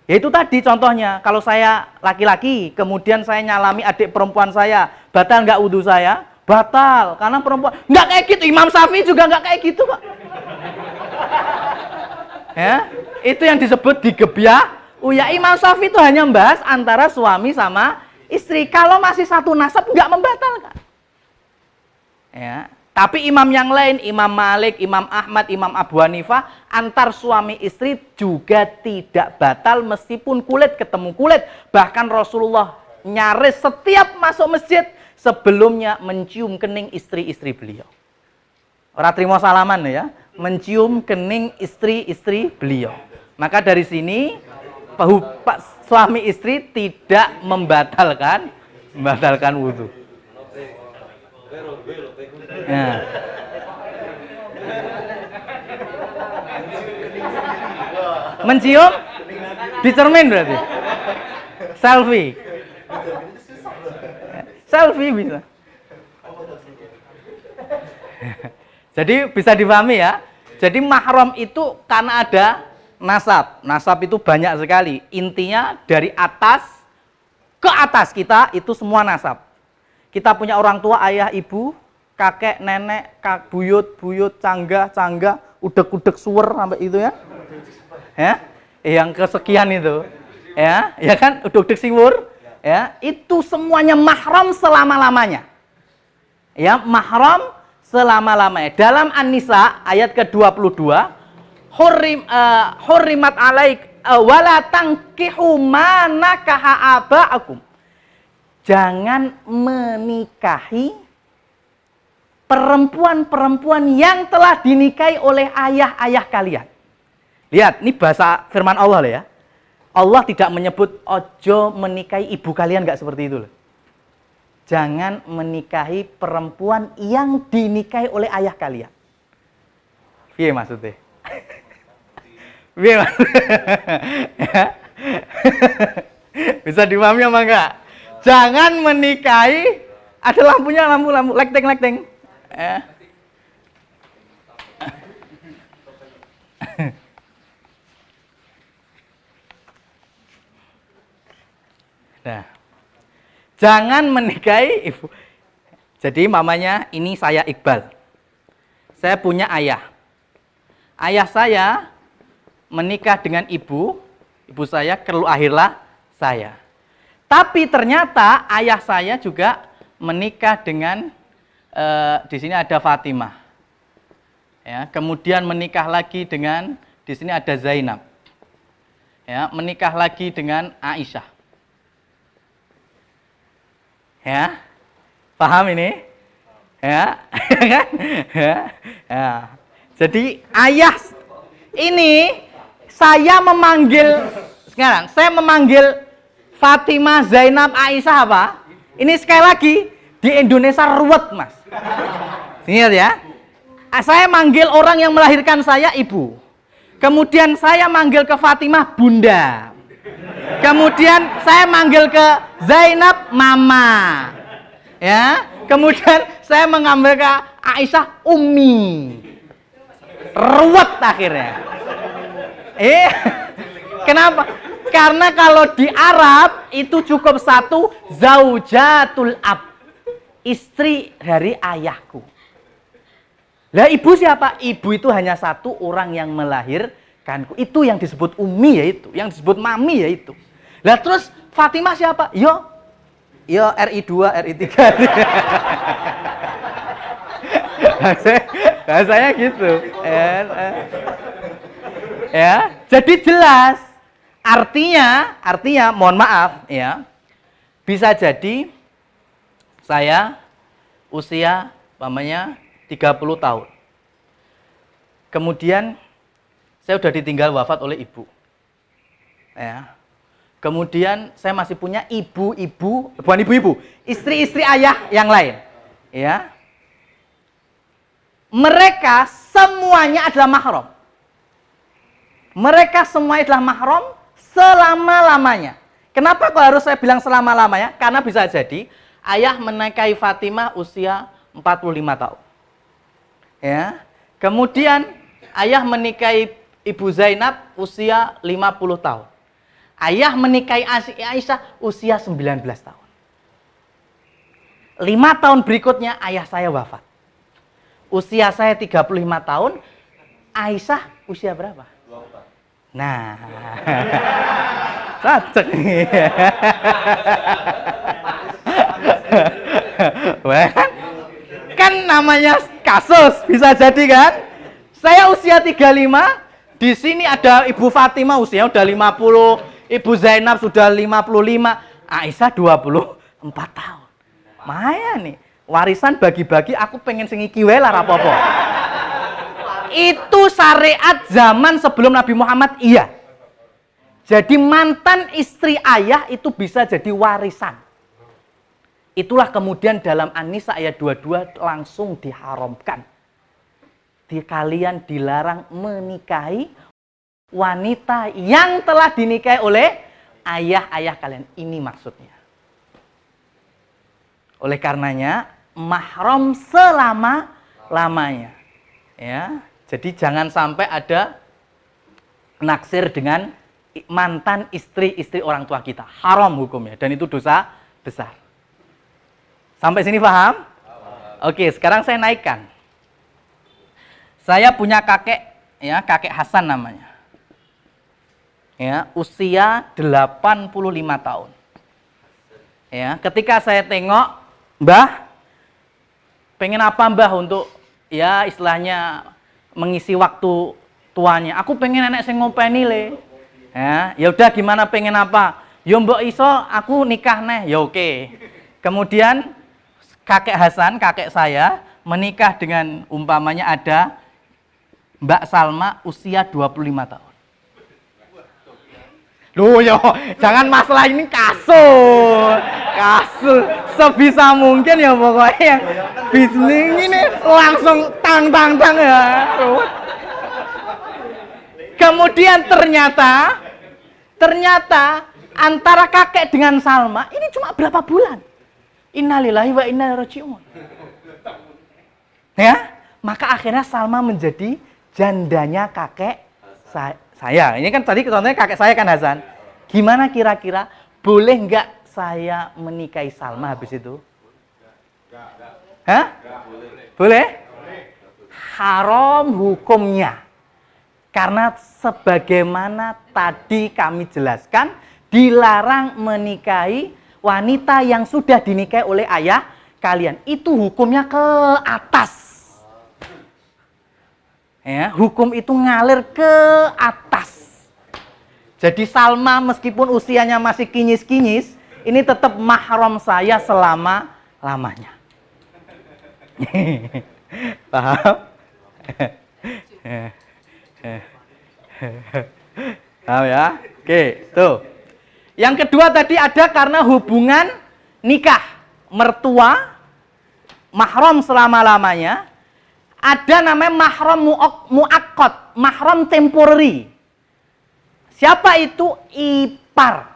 Ya itu tadi contohnya, kalau saya laki-laki, kemudian saya nyalami adik perempuan saya, batal nggak wudhu saya? Batal, karena perempuan. Nggak kayak gitu, Imam Syafi'i juga nggak kayak gitu, Pak. Ya, itu yang disebut digebyak uya. Imam Syafi'i itu hanya membahas antara suami sama istri. Kalau masih satu nasab nggak membatalkan. Ya. Tapi imam yang lain, Imam Malik, Imam Ahmad, Imam Abu Hanifah, antar suami istri juga tidak batal meskipun kulit ketemu kulit. Bahkan Rasulullah nyaris setiap masuk masjid sebelumnya mencium kening istri-istri beliau. Orang terima salaman ya, mencium kening istri-istri beliau. Maka dari sini suami istri tidak membatalkan wudhu. Ya. Mencium di cermin berarti. Selfie bisa. Jadi bisa dipahami ya. Jadi mahram itu karena ada nasab. Nasab itu banyak sekali. Intinya dari atas ke atas kita itu semua nasab. Kita punya orang tua, ayah, ibu, kakek, nenek, buyut, canggah, udek suwer sampai itu ya. Ya, yang kesekian itu. Ya kan, udek suwer, ya. Itu semuanya mahram selama-lamanya. Ya, mahram selama-lamanya. Dalam An-Nisa ayat ke-22, hurrimat alaik wala tankihu ma nakaha aba'akum. Jangan menikahi perempuan-perempuan yang telah dinikahi oleh ayah-ayah kalian. Lihat, ini bahasa firman Allah ya. Allah tidak menyebut ojo menikahi ibu kalian, nggak seperti itu loh. Jangan menikahi perempuan yang dinikahi oleh ayah kalian. Iya maksudnya. Iya maksudnya. Bisa dipahami apa enggak? Jangan menikahi, ada lampunya, lampu lekteng. Nah, jangan menikahi ibu. Jadi mamanya, ini saya Iqbal. Saya punya ayah. Ayah saya menikah dengan ibu saya, akhirlah saya. Tapi ternyata ayah saya juga menikah dengan di sini ada Fatimah. Ya, kemudian menikah lagi dengan di sini ada Zainab. Ya, menikah lagi dengan Aisyah. Ya. Paham ini? Ya. Ya. Jadi ayah ini saya memanggil Fatimah, Zainab, Aisyah apa? Ini sekali lagi Di Indonesia ruwet, Mas. Ingat ya. Saya manggil orang yang melahirkan saya ibu. Kemudian saya manggil ke Fatimah bunda. Kemudian saya manggil ke Zainab mama. Ya. Kemudian saya mengambil ke Aisyah ummi. Ruwet akhirnya. Kenapa? Karena kalau di Arab itu cukup satu zaujatul ab. Istri dari ayahku. Lah ibu siapa? Ibu itu hanya satu orang yang melahirkanku. Itu yang disebut ummi yaitu, yang disebut mami yaitu. Lah terus Fatimah siapa? Yo RI2, RI3. Bahasanya gitu. Ya, jadi jelas. Artinya mohon maaf ya. Bisa jadi saya usia umpamanya 30 tahun. Kemudian saya sudah ditinggal wafat oleh ibu. Ya. Kemudian saya masih punya ibu-ibu, bukan ibu-ibu, istri-istri ayah yang lain. Ya. Mereka semuanya adalah mahram. Mereka semua adalah mahram selama-lamanya. Kenapa kok harus saya bilang selama-lamanya? Karena bisa jadi ayah menikahi Fatimah usia 45 tahun. Ya. Kemudian ayah menikahi Ibu Zainab usia 50 tahun. Ayah menikahi Aisyah usia 19 tahun. 5 tahun berikutnya ayah saya wafat. Usia saya 35 tahun, Aisyah usia berapa? 24. Nah. Cocok nih. Kan namanya kasus, bisa jadi kan? Saya usia 35, di sini ada Ibu Fatimah usia udah 50, Ibu Zainab sudah 55, Aisyah 24 tahun. Maya nih, warisan bagi-bagi aku pengen sing iki wae lah rapopo. Itu syariat zaman sebelum Nabi Muhammad, iya. Jadi mantan istri ayah itu bisa jadi warisan. Itulah kemudian dalam An-Nisa ayat 22 langsung diharamkan. Kalian dilarang menikahi wanita yang telah dinikahi oleh ayah-ayah kalian. Ini maksudnya. Oleh karenanya, mahram selama-lamanya. Ya, jadi jangan sampai ada naksir dengan mantan istri-istri orang tua kita. Haram hukumnya dan itu dosa besar. Sampai sini paham? Oke, sekarang saya naikkan. Saya punya kakek, ya, kakek Hasan namanya. Ya, usia 85 tahun. Ya, ketika saya tengok, Mbah, pengen apa Mbah untuk ya istilahnya mengisi waktu tuanya? Aku pengen nenek sing ngopeni le. Ya udah gimana pengen apa? Yo mbok iso aku nikah neh. Ya oke. Kemudian kakek Hasan, kakek saya menikah dengan umpamanya ada Mbak Salma usia 25 tahun. Loh yo, jangan masalah ini kasus. Sebisa mungkin ya pokoknya bisnis ini langsung tang ya. Kemudian ternyata antara kakek dengan Salma ini cuma berapa bulan. Innalillahi wa inna ilaihi raji'un. Ya, maka akhirnya Salma menjadi jandanya kakek saya. Ini kan tadi contohnya kakek saya kan Hasan. Gimana kira-kira boleh nggak saya menikahi Salma habis itu? Hah? Boleh? Haram hukumnya. Karena sebagaimana tadi kami jelaskan, dilarang menikahi wanita yang sudah dinikahi oleh ayah kalian. Itu hukumnya ke atas. Ya, hukum itu ngalir ke atas. Jadi Salma meskipun usianya masih kinyis-kinyis, ini tetap mahram saya selama-lamanya. Paham? Paham ya? Oke, tuh. Yang kedua tadi ada karena hubungan nikah mertua mahram selama-lamanya, ada namanya mahram muakkad, mahram temporary. Siapa itu? Ipar.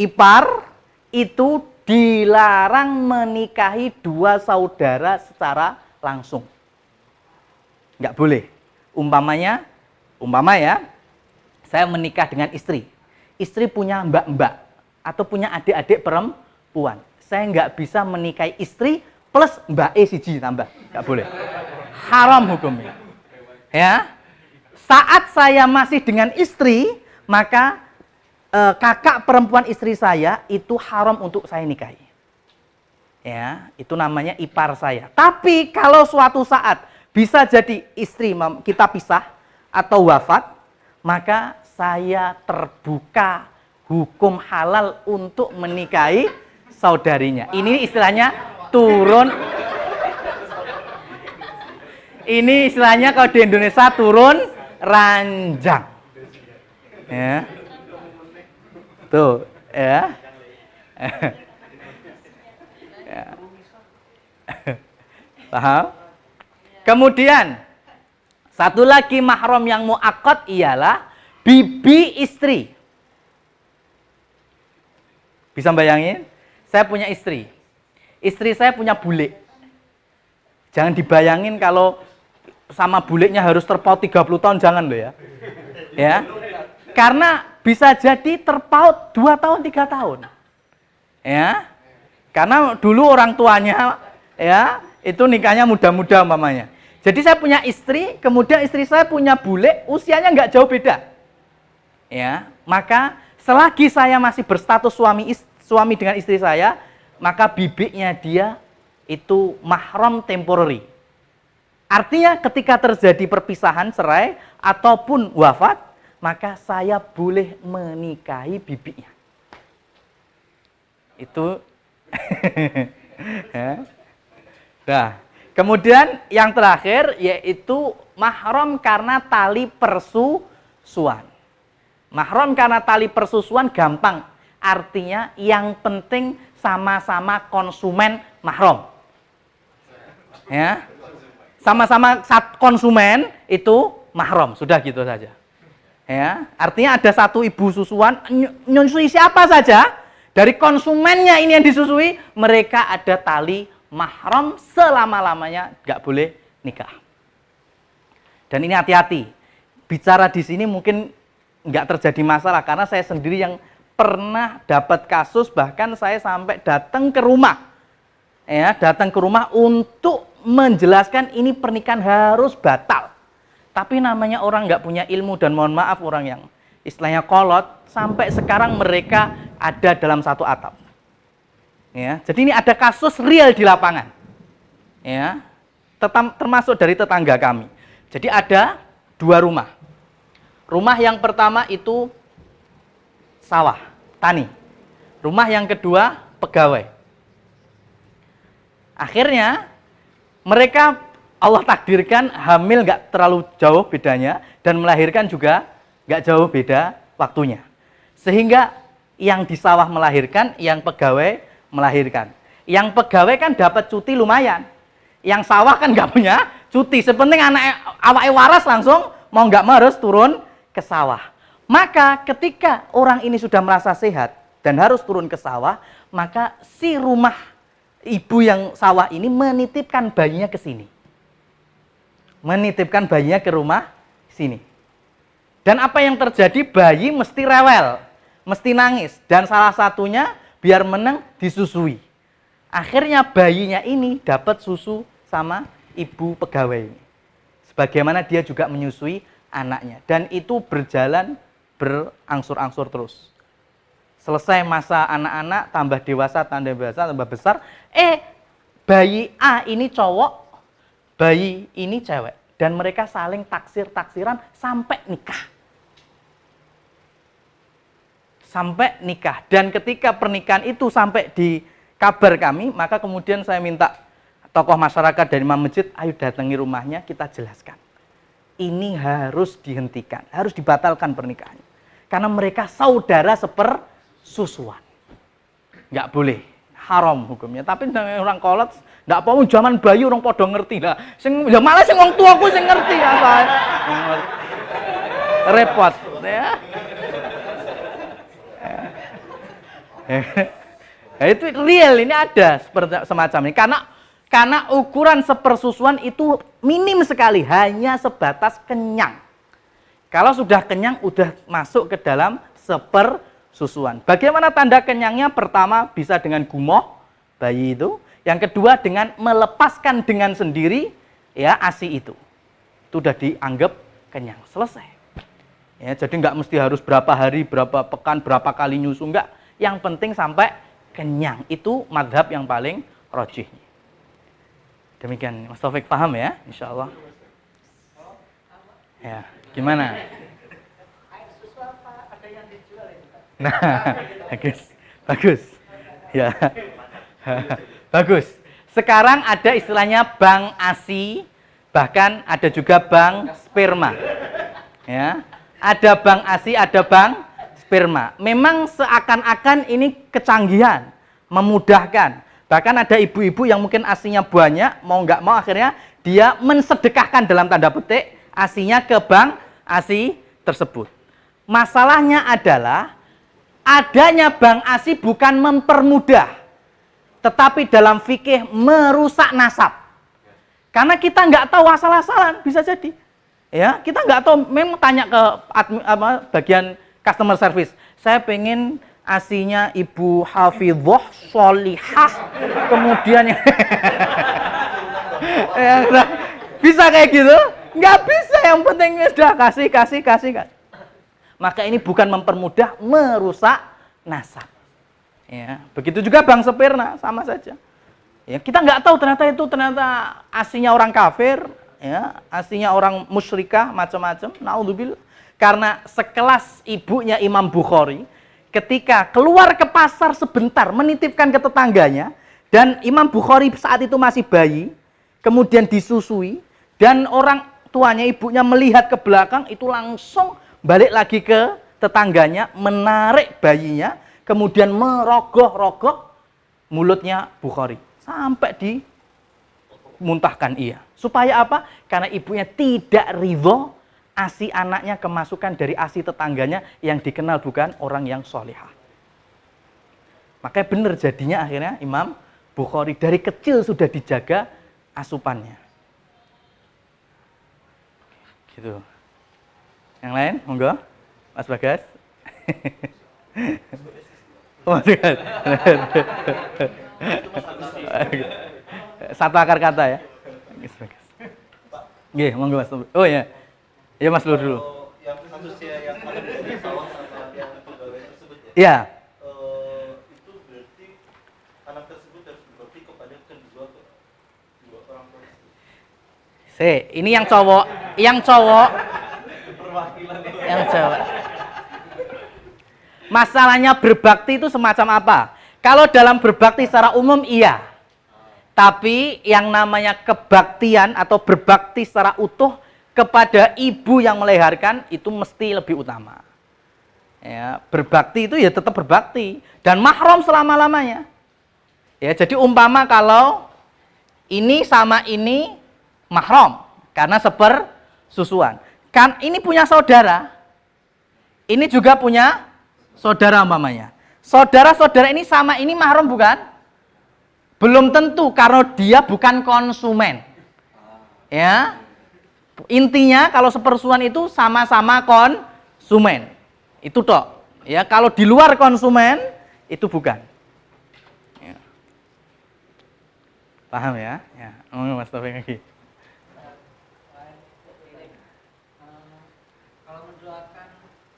Ipar itu dilarang menikahi dua saudara secara langsung. Nggak boleh. Umpama ya, saya menikah dengan istri. Istri punya mbak-mbak atau punya adik-adik perempuan. Saya nggak bisa menikahi istri plus mbak siji tambah. Nggak boleh. Haram hukumnya. Ya. Saat saya masih dengan istri, maka kakak perempuan istri saya itu haram untuk saya nikahi. Ya, itu namanya ipar saya. Tapi kalau suatu saat bisa jadi istri kita pisah atau wafat, maka saya terbuka hukum halal untuk menikahi saudarinya. Ini istilahnya turun. Ini istilahnya kalau di Indonesia turun ranjang. Ya. Tuh, ya. Ya. Paham? Kemudian satu lagi mahram yang muakkad ialah bibi istri. Bisa bayangin? Saya punya istri. Istri saya punya bule. Jangan dibayangin kalau sama bulenya harus terpaut 30 tahun, jangan loh ya. Ya. Karena bisa jadi terpaut 2 tahun, 3 tahun. Ya. Karena dulu orang tuanya ya, itu nikahnya muda-muda umpamanya. Jadi saya punya istri, kemudian istri saya punya bule, usianya nggak jauh beda. Ya, maka selagi saya masih berstatus suami dengan istri saya, maka bibiknya dia itu mahram temporary. Artinya ketika terjadi perpisahan, cerai ataupun wafat, maka saya boleh menikahi bibiknya. Itu. Nah, kemudian yang terakhir yaitu mahram karena tali persusuan. Mahram karena tali persusuan gampang. Artinya yang penting sama-sama konsumen mahram. Ya. Sama-sama konsumen itu mahram, sudah gitu saja. Ya, artinya ada satu ibu susuan nyusui siapa saja, dari konsumennya ini yang disusui, mereka ada tali mahram selama-lamanya, nggak boleh nikah. Dan ini hati-hati. Bicara di sini mungkin nggak terjadi masalah karena saya sendiri yang pernah dapat kasus, bahkan saya sampai datang ke rumah. Ya, datang ke rumah untuk menjelaskan ini pernikahan harus batal. Tapi namanya orang nggak punya ilmu dan mohon maaf orang yang istilahnya kolot, sampai sekarang mereka ada dalam satu atap. Ya, jadi ini ada kasus real di lapangan. Ya, termasuk dari tetangga kami. Jadi ada 2 rumah. Rumah yang pertama itu sawah, tani. Rumah yang kedua pegawai. Akhirnya mereka Allah takdirkan hamil nggak terlalu jauh bedanya dan melahirkan juga nggak jauh beda waktunya. Sehingga yang di sawah melahirkan, yang pegawai melahirkan. Yang pegawai kan dapat cuti lumayan. Yang sawah kan nggak punya cuti. Sepenting anak awake waras langsung mau nggak mau harus turun ke sawah. Maka ketika orang ini sudah merasa sehat dan harus turun ke sawah, maka si rumah ibu yang sawah ini menitipkan bayinya ke sini. Menitipkan bayinya ke rumah sini. Dan apa yang terjadi? Bayi mesti rewel, mesti nangis. Dan salah satunya biar meneng disusui. Akhirnya bayinya ini dapat susu sama ibu pegawai ini. Sebagaimana dia juga menyusui anaknya. Dan itu berjalan berangsur-angsur terus. Selesai masa anak-anak, tambah dewasa, tambah besar. Bayi A ini cowok, bayi ini cewek. Dan mereka saling taksir-taksiran sampai nikah. Sampai nikah. Dan ketika pernikahan itu sampai di kabar kami, maka kemudian saya minta tokoh masyarakat dari imam masjid, ayo datangi rumahnya, kita jelaskan. Ini harus dihentikan, harus dibatalkan pernikahannya. Karena mereka saudara sepersusuan. Nggak boleh. haram hukumnya. Tapi orang kolot ndak apa zaman bayi orang podo ngerti lah. Sing ya malah sing wong tuaku sing ngerti apa. Repot ya. Ya, itu real, ini ada seperti semacam ini karena ukuran sepersusuan itu minim sekali, hanya sebatas kenyang. Kalau sudah kenyang udah masuk ke dalam sepersusuan. Bagaimana tanda kenyangnya? Pertama bisa dengan gumoh bayi itu, yang kedua dengan melepaskan dengan sendiri ya ASI itu. Itu udah dianggap kenyang, selesai. Ya, jadi nggak mesti harus berapa hari, berapa pekan, berapa kali nyusu, enggak. Yang penting sampai kenyang. Itu madhab yang paling rojih. Demikian, Mas Taufik paham ya, insya Allah. Ya, gimana? Air susu apa ada yang dijual itu, Pak? Nah, bagus. Ya, bagus. Sekarang ada istilahnya bank ASI, bahkan ada juga bank sperma. Ya, ada bank ASI, ada bank sperma. Memang seakan-akan ini kecanggihan, memudahkan. Bahkan ada ibu-ibu yang mungkin ASInya banyak, mau nggak mau akhirnya dia mensedekahkan dalam tanda petik ASInya ke bank ASI tersebut. Masalahnya adalah adanya bank ASI bukan mempermudah, tetapi dalam fikih merusak nasab. Karena kita nggak tahu asal-asalan, bisa jadi. Ya, kita nggak tahu, memang tanya ke bagian customer service. Saya pengen ASInya Ibu Hafidhoh Sholihah, kemudian bisa kayak gitu? Nggak bisa, yang penting sudah kasih. Maka ini bukan mempermudah, merusak nasab. Ya, begitu juga bank sperma sama saja. Ya, kita nggak tahu ternyata ASInya orang kafir, ya, ASInya orang musyrikah macam-macam. Naudzubillah. Karena sekelas ibunya Imam Bukhari, ketika keluar ke pasar sebentar menitipkan ke tetangganya, dan Imam Bukhari saat itu masih bayi, kemudian disusui, dan orang tuanya, ibunya melihat ke belakang, itu langsung balik lagi ke tetangganya, menarik bayinya, kemudian merogoh-rogoh mulutnya Bukhari sampai dimuntahkan ia. Supaya apa? Karena ibunya tidak ridho ASI anaknya kemasukan dari ASI tetangganya yang dikenal bukan orang yang solihah. Makanya benar jadinya akhirnya Imam Bukhari dari kecil sudah dijaga asupannya. Gitu. Yang lain, monggo, Mas Bagas. Oh, Mas Bagas. Satu akar kata ya. Nggih, monggo Mas. Oh ya. Ya Mas Lur dulu. Yang manusia yang ada di sawah sama yang pegawai tersebut ya. Iya. Itu berarti anak tersebut harus berbakti kepada kedua orang tua. Ini yang cowok. Perwakilan Yang cowok. Masalahnya berbakti itu semacam apa? Kalau dalam berbakti secara umum iya. Tapi yang namanya kebaktian atau berbakti secara utuh kepada ibu yang melahirkan itu mesti lebih utama. Ya, berbakti itu ya tetap berbakti dan mahram selama-lamanya. Ya, jadi umpama kalau ini sama ini mahram karena sepersusuan. Kan ini punya saudara. Ini juga punya saudara umpamanya. Saudara-saudara ini sama ini mahram bukan? Belum tentu karena dia bukan konsumen. Ya. Intinya kalau sepersusuan itu sama-sama konsumen. Itu toh. Ya, kalau di luar konsumen itu bukan. Ya. Paham ya? Ya, Mas Taufik lagi. Kalau mendoakan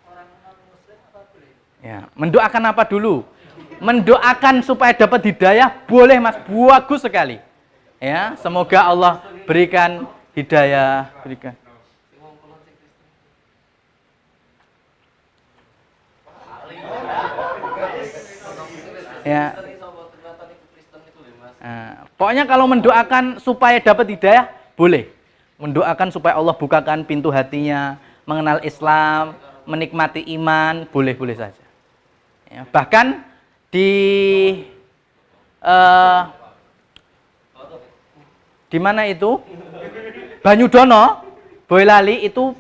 orang non muslim apa boleh? Ya, mendoakan apa dulu? Mendoakan supaya dapat hidayah boleh Mas, bagus sekali. Ya, semoga Allah berikan hidayah, berikan. Ya. Nah, pokoknya kalau mendoakan supaya dapat hidayah boleh. Mendoakan supaya Allah bukakan pintu hatinya, mengenal Islam, menikmati iman, boleh-boleh saja. Ya, bahkan di di mana itu? Banyudono, Boyolali itu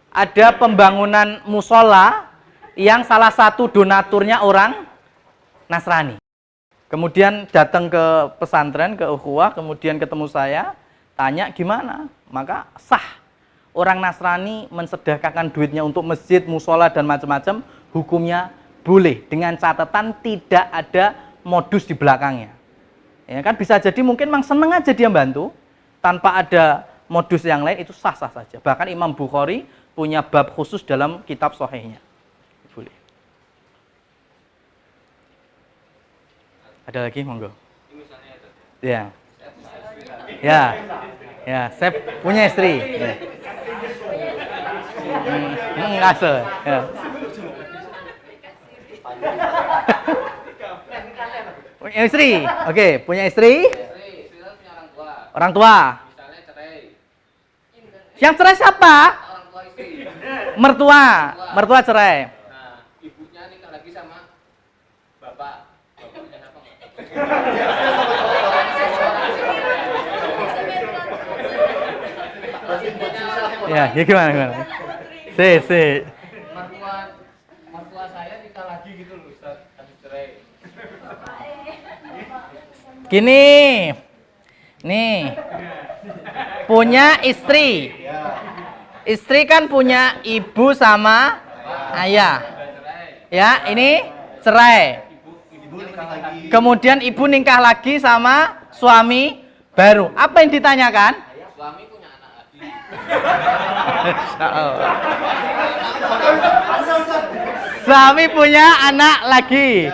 ada pembangunan musola yang salah satu donaturnya orang Nasrani. Kemudian datang ke pesantren, ke ukhuwah, kemudian ketemu saya, tanya gimana? Maka sah. Orang Nasrani mensedekahkan duitnya untuk masjid, musola, dan macam-macam, hukumnya boleh. Dengan catatan tidak ada modus di belakangnya. Ya kan bisa jadi mungkin memang seneng aja dia bantu, tanpa ada modus yang lain, itu sah-sah saja. Bahkan Imam Bukhari punya bab khusus dalam kitab Sahihnya. Boleh. Ada lagi, monggo. Ya. Ya. Ya, saya punya istri. Ya. Ngase. Ya. Punya istri. Oke, punya istri. Istri kan punya orang tua. Orang tua. Misalnya cerai. Yang cerai siapa? Orang tua istri. Mertua. Mertua cerai. Nah, ibunya nikah lagi sama bapak. Bapaknya siapa? Ya, ya gimana? Si. Mertua saya nikah lagi gitu loh, Ustaz. Habis cerai. Gini. Nih. Punya istri. Istri kan punya ibu sama ayah. Ya, ini cerai. Ibu nikah lagi. Kemudian ibu nikah lagi sama suami baru. Apa yang ditanyakan? Suami punya anak lagi. Suami punya anak lagi.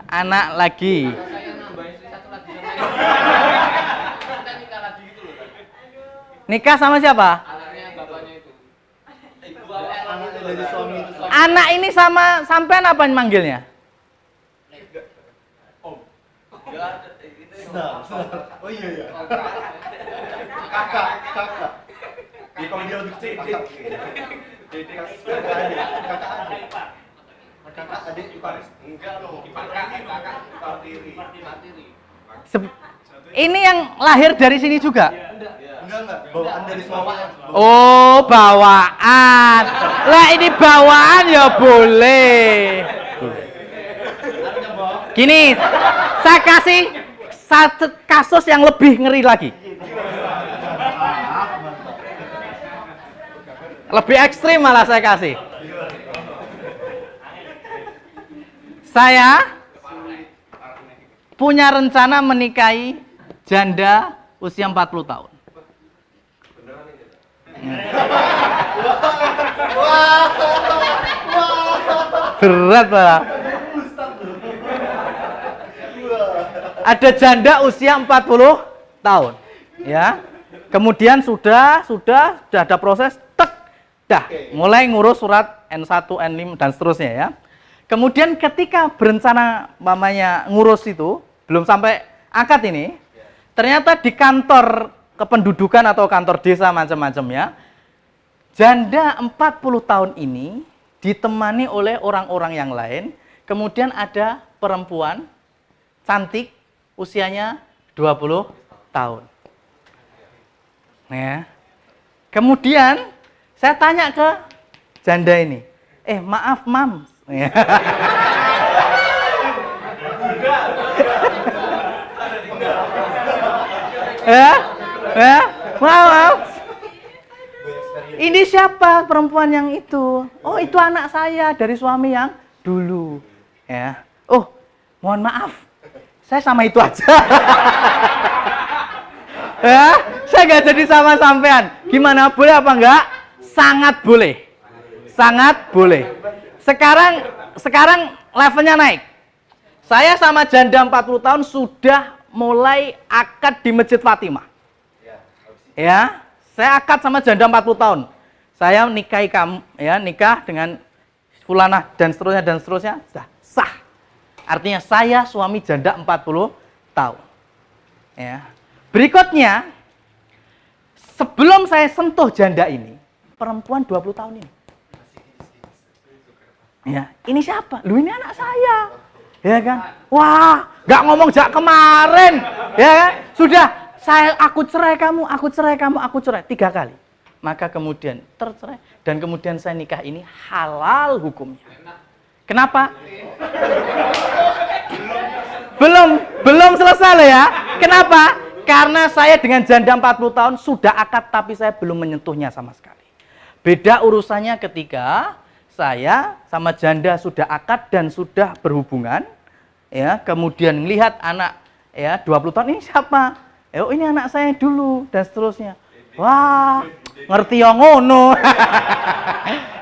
Anak lagi. Saya nambah istri satu lagi sama kita nikah lagi gitu loh. Nikah sama siapa? Anaknya bapaknya itu. Anaknya dari suami itu. Anak ini sama sampean apa manggilnya? Oh iya. Kakak. Ya kalau dia lebih kecil kakak. Kakak adik ipar. Enggak loh. Ipar tiri. Ini yang lahir dari sini juga? Enggak. Bawaan dari suami. Oh, bawaan. Lah ini bawaan ya boleh. Gini, saya kasih satu kasus yang lebih ngeri lagi. Lebih ekstrim malah saya kasih. Saya punya rencana menikahi janda usia 40 tahun. Berat malah. Ada janda usia 40 tahun, ya. Kemudian sudah ada proses, dah mulai ngurus surat N1, N5 dan seterusnya ya. Kemudian ketika berencana mamanya ngurus itu, belum sampai akad ini, ternyata di kantor kependudukan atau kantor desa macam-macam ya, janda 40 tahun ini ditemani oleh orang-orang yang lain, kemudian ada perempuan cantik, usianya 20 tahun. Nah, kemudian saya tanya ke janda ini, maaf mam. Maaf. Ini siapa perempuan yang itu? Oh, itu anak saya dari suami yang dulu. Ya. Oh, mohon maaf. Saya sama itu aja. Ya, saya nggak jadi sama sampean. Gimana, boleh apa enggak? Sangat boleh. Sangat boleh. Sekarang levelnya naik. Saya sama janda 40 tahun sudah mulai akad di Masjid Fatimah. Ya, saya akad sama janda 40 tahun. Saya nikahi kamu, ya, nikah dengan fulanah dan seterusnya, sudah sah. Artinya saya suami janda 40 tahun. Ya. Berikutnya, sebelum saya sentuh janda ini, perempuan 20 tahun ini. Ya, ini siapa? Lu ini anak saya. Ya kan? Wah, nggak ngomong jak kemarin. Ya kan? Sudah, aku cerai kamu, aku cerai kamu, aku cerai 3 kali. Maka kemudian tercerai dan kemudian saya nikah, ini halal hukumnya. Kenapa? Belum selesai loh ya. Kenapa? Karena saya dengan janda 40 tahun sudah akad tapi saya belum menyentuhnya sama sekali. Beda urusannya ketika saya sama janda sudah akad dan sudah berhubungan, ya, kemudian melihat anak ya 20 tahun, ini siapa? Oh, ini anak saya dulu dan seterusnya. Wah, ngerti yang ngono.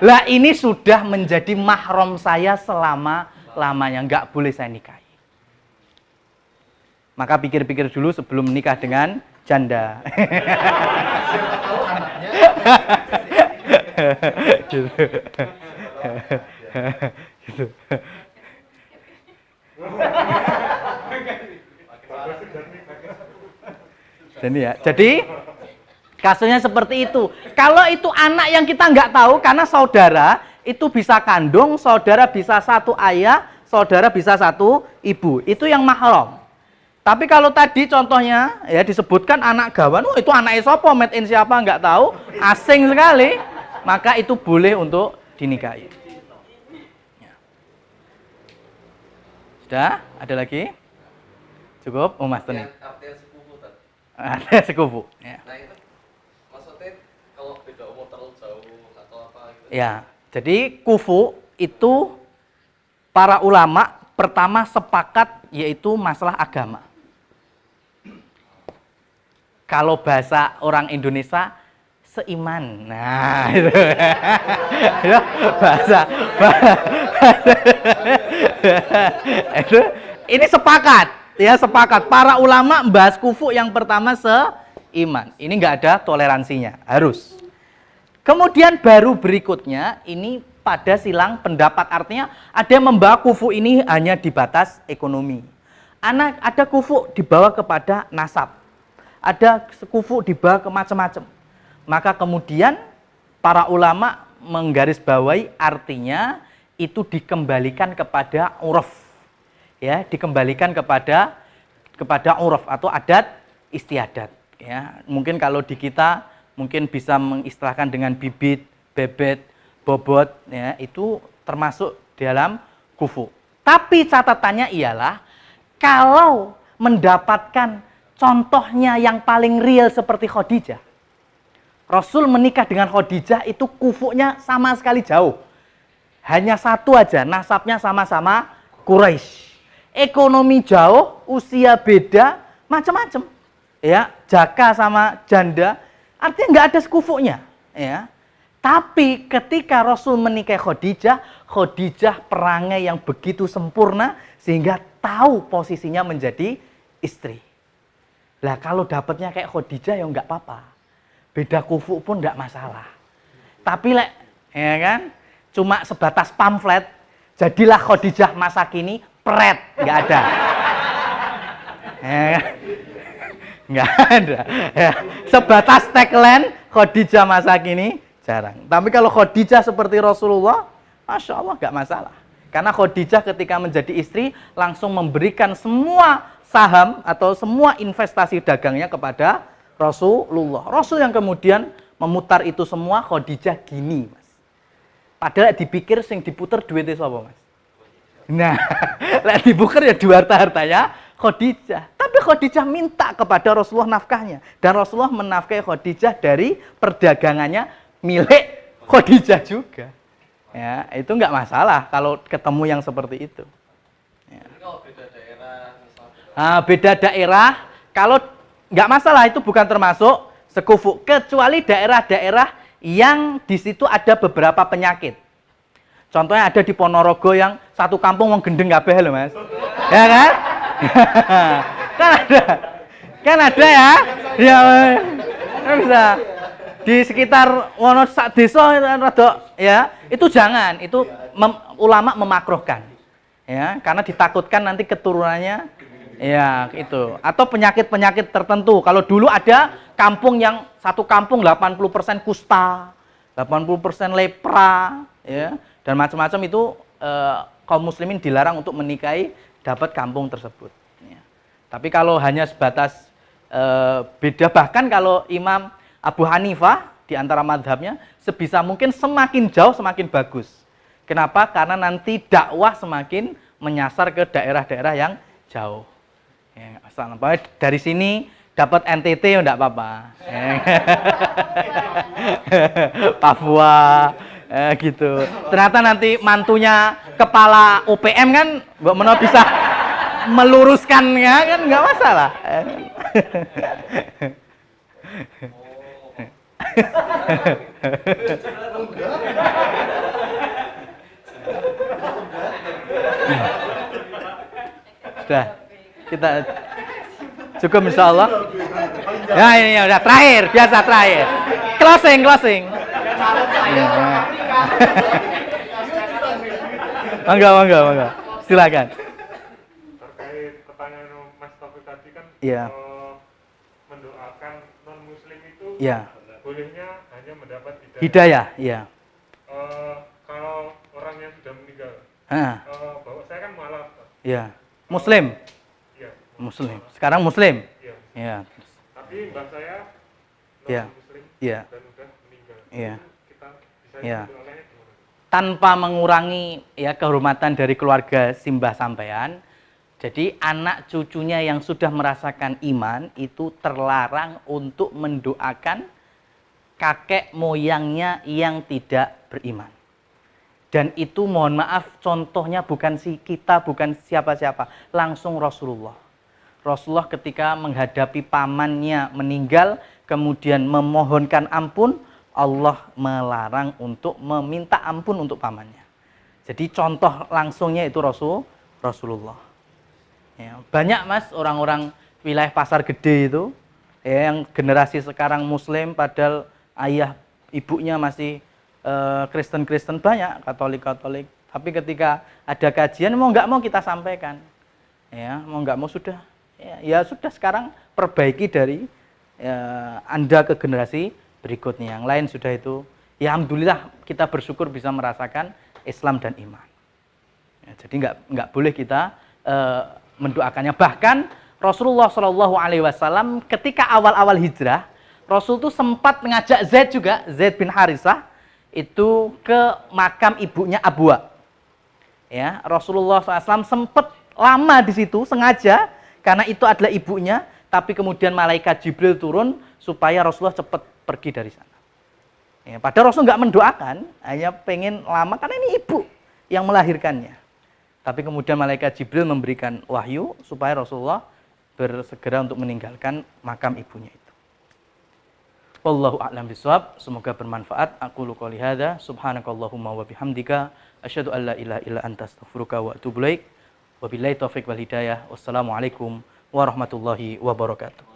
Lah ini sudah menjadi mahram saya selama-lamanya, nggak boleh saya nikahi. Maka pikir-pikir dulu sebelum menikah dengan janda. Siapa tahu anaknya. Gitu. Gitu. Jadi kasusnya seperti itu. Kalau itu anak yang kita nggak tahu, karena saudara itu bisa kandung, saudara bisa satu ayah, saudara bisa satu ibu. Itu yang mahram. Tapi kalau tadi contohnya ya disebutkan anak gawan, itu anaknya siapa, made in siapa nggak tahu, asing sekali, maka itu boleh untuk dinikahi. Ya. Sudah? Ada lagi? Cukup? Oh, Mas Tony. Artinya sepupu kan? Ada sekufu. Ya. Nah itu maksudnya kalau beda umur terlalu jauh atau apa gitu? Ya, jadi kufu itu para ulama pertama sepakat yaitu masalah agama. Kalau bahasa orang Indonesia seiman. Nah, itu. Itu bahasa. Itu ini sepakat, ya sepakat. Para ulama membahas kufu yang pertama seiman. Ini nggak ada toleransinya, harus. Kemudian baru berikutnya ini pada silang pendapat, artinya ada yang membawa kufu ini hanya di batas ekonomi. Ada kufu dibawa kepada nasab. Ada kufu dibawa ke macam-macam. Maka kemudian para ulama menggarisbawahi artinya itu dikembalikan kepada uruf. Ya, dikembalikan kepada uruf atau adat istiadat. Ya, mungkin kalau di kita mungkin bisa mengistilahkan dengan bibit, bebet, bobot, ya, itu termasuk dalam kufu. Tapi catatannya ialah kalau mendapatkan contohnya yang paling real seperti Khadijah. Rasul menikah dengan Khadijah itu kufunya sama sekali jauh. Hanya satu aja, nasabnya sama-sama Quraisy. Ekonomi jauh, usia beda, macam-macam. Ya, jaka sama janda, artinya nggak ada kufunya. Ya. Tapi ketika Rasul menikahi Khadijah, Khadijah perangai yang begitu sempurna sehingga tahu posisinya menjadi istri. Lah kalau dapatnya kayak Khadijah ya nggak apa-apa. Beda kufu pun nggak masalah. Tapi ya kan, cuma sebatas pamflet, jadilah Khadijah masa kini, pret, nggak ada. Ya kan? Nggak ada. Ya. Sebatas tagline Khadijah masa kini, jarang. Tapi kalau Khadijah seperti Rasulullah, Masya Allah nggak masalah. Karena Khadijah ketika menjadi istri, langsung memberikan semua saham atau semua investasi dagangnya kepada Rasulullah. Rasul yang kemudian memutar itu semua, Khadijah gini, Mas. Padahal dipikir sing diputer duitnya sapa, Mas? Nah, lek diputer ya dua hartanya Khadijah. Tapi Khadijah minta kepada Rasulullah nafkahnya dan Rasulullah menafkahi Khadijah dari perdagangannya milik Khadijah juga. Ya, itu nggak masalah kalau ketemu yang seperti itu. Ya. Kalau beda daerah misalnya. Nah, beda daerah, kalau nggak masalah itu bukan termasuk sekufu, kecuali daerah-daerah yang di situ ada beberapa penyakit. Contohnya ada di Ponorogo yang satu kampung wong gendeng kabeh lho, Mas. Ya kan? Kan ada ya? Ya, kan bisa. Di sekitar wono sak desa rada ya, itu jangan, itu ulama memakruhkan. Ya, karena ditakutkan nanti keturunannya ya itu, atau penyakit-penyakit tertentu. Kalau dulu ada kampung yang satu kampung 80% kusta, 80% lepra, ya, dan macam-macam itu kaum muslimin dilarang untuk menikahi dapat kampung tersebut. Ya. Tapi kalau hanya sebatas beda, bahkan kalau Imam Abu Hanifah di antara madhabnya sebisa mungkin semakin jauh semakin bagus. Kenapa? Karena nanti dakwah semakin menyasar ke daerah-daerah yang jauh. Ya, asal dari sini dapat NTT enggak apa-apa. Papua gitu. Ternyata nanti mantunya kepala UPM kan Mbak Meno bisa meluruskan ya kan nggak masalah. Sudah kita cukup insya Allah. Ya ini udah terakhir, biasa terakhir. Closing. Ya. Mangga. Silakan. Terkait pertanyaan Mas Taufik tadi kan, Iya. mendoakan non Muslim itu Iya. bolehnya hanya mendapat Hidayah, iya. Kalau orang yang sudah meninggal, bahwa saya kan mualaf, Iya. Muslim. iya, Muslim. Sekarang Muslim. iya. Iya. Tapi mbak saya non Iya. Muslim Iya. dan udah meninggal. Iya. Kita bisa Iya. mendoakannya gimana? Tanpa mengurangi ya kehormatan dari keluarga simbah sampean. Jadi anak cucunya yang sudah merasakan iman itu terlarang untuk mendoakan kakek moyangnya yang tidak beriman. Dan itu mohon maaf contohnya bukan kita, bukan siapa-siapa, langsung Rasulullah. Rasulullah ketika menghadapi pamannya meninggal, kemudian memohonkan ampun, Allah melarang untuk meminta ampun untuk pamannya. Jadi contoh langsungnya itu Rasulullah. Ya, banyak mas orang-orang wilayah pasar gede itu ya, yang generasi sekarang Muslim padahal ayah ibunya masih Kristen banyak, Katolik. Tapi ketika ada kajian mau nggak mau kita sampaikan, ya mau nggak mau sudah, ya sudah sekarang perbaiki dari Anda ke generasi berikutnya. Yang lain sudah itu, ya alhamdulillah kita bersyukur bisa merasakan Islam dan iman. Ya, jadi nggak boleh kita mendoakannya. Bahkan Rasulullah SAW ketika awal-awal hijrah, Rasul itu sempat mengajak Zaid bin Harisah itu ke makam ibunya Abwa. Ya, Rasulullah SAW sempat lama di situ sengaja karena itu adalah ibunya, tapi kemudian malaikat Jibril turun supaya Rasulullah cepat pergi dari sana. Ya, padahal Rasul nggak mendoakan, hanya pengen lama karena ini ibu yang melahirkannya. Tapi kemudian malaikat Jibril memberikan wahyu supaya Rasulullah bersegera untuk meninggalkan makam ibunya itu. Wallahu a'lam bishawab. Semoga bermanfaat. Aku qouli hadza, subhanakallahumma wa bihamdika, asyhadu an la ilaha illa anta, astaghfiruka wa atubu ilaik. Wabillahi taufiq wal hidayah. Wassalamualaikum warahmatullahi wabarakatuh.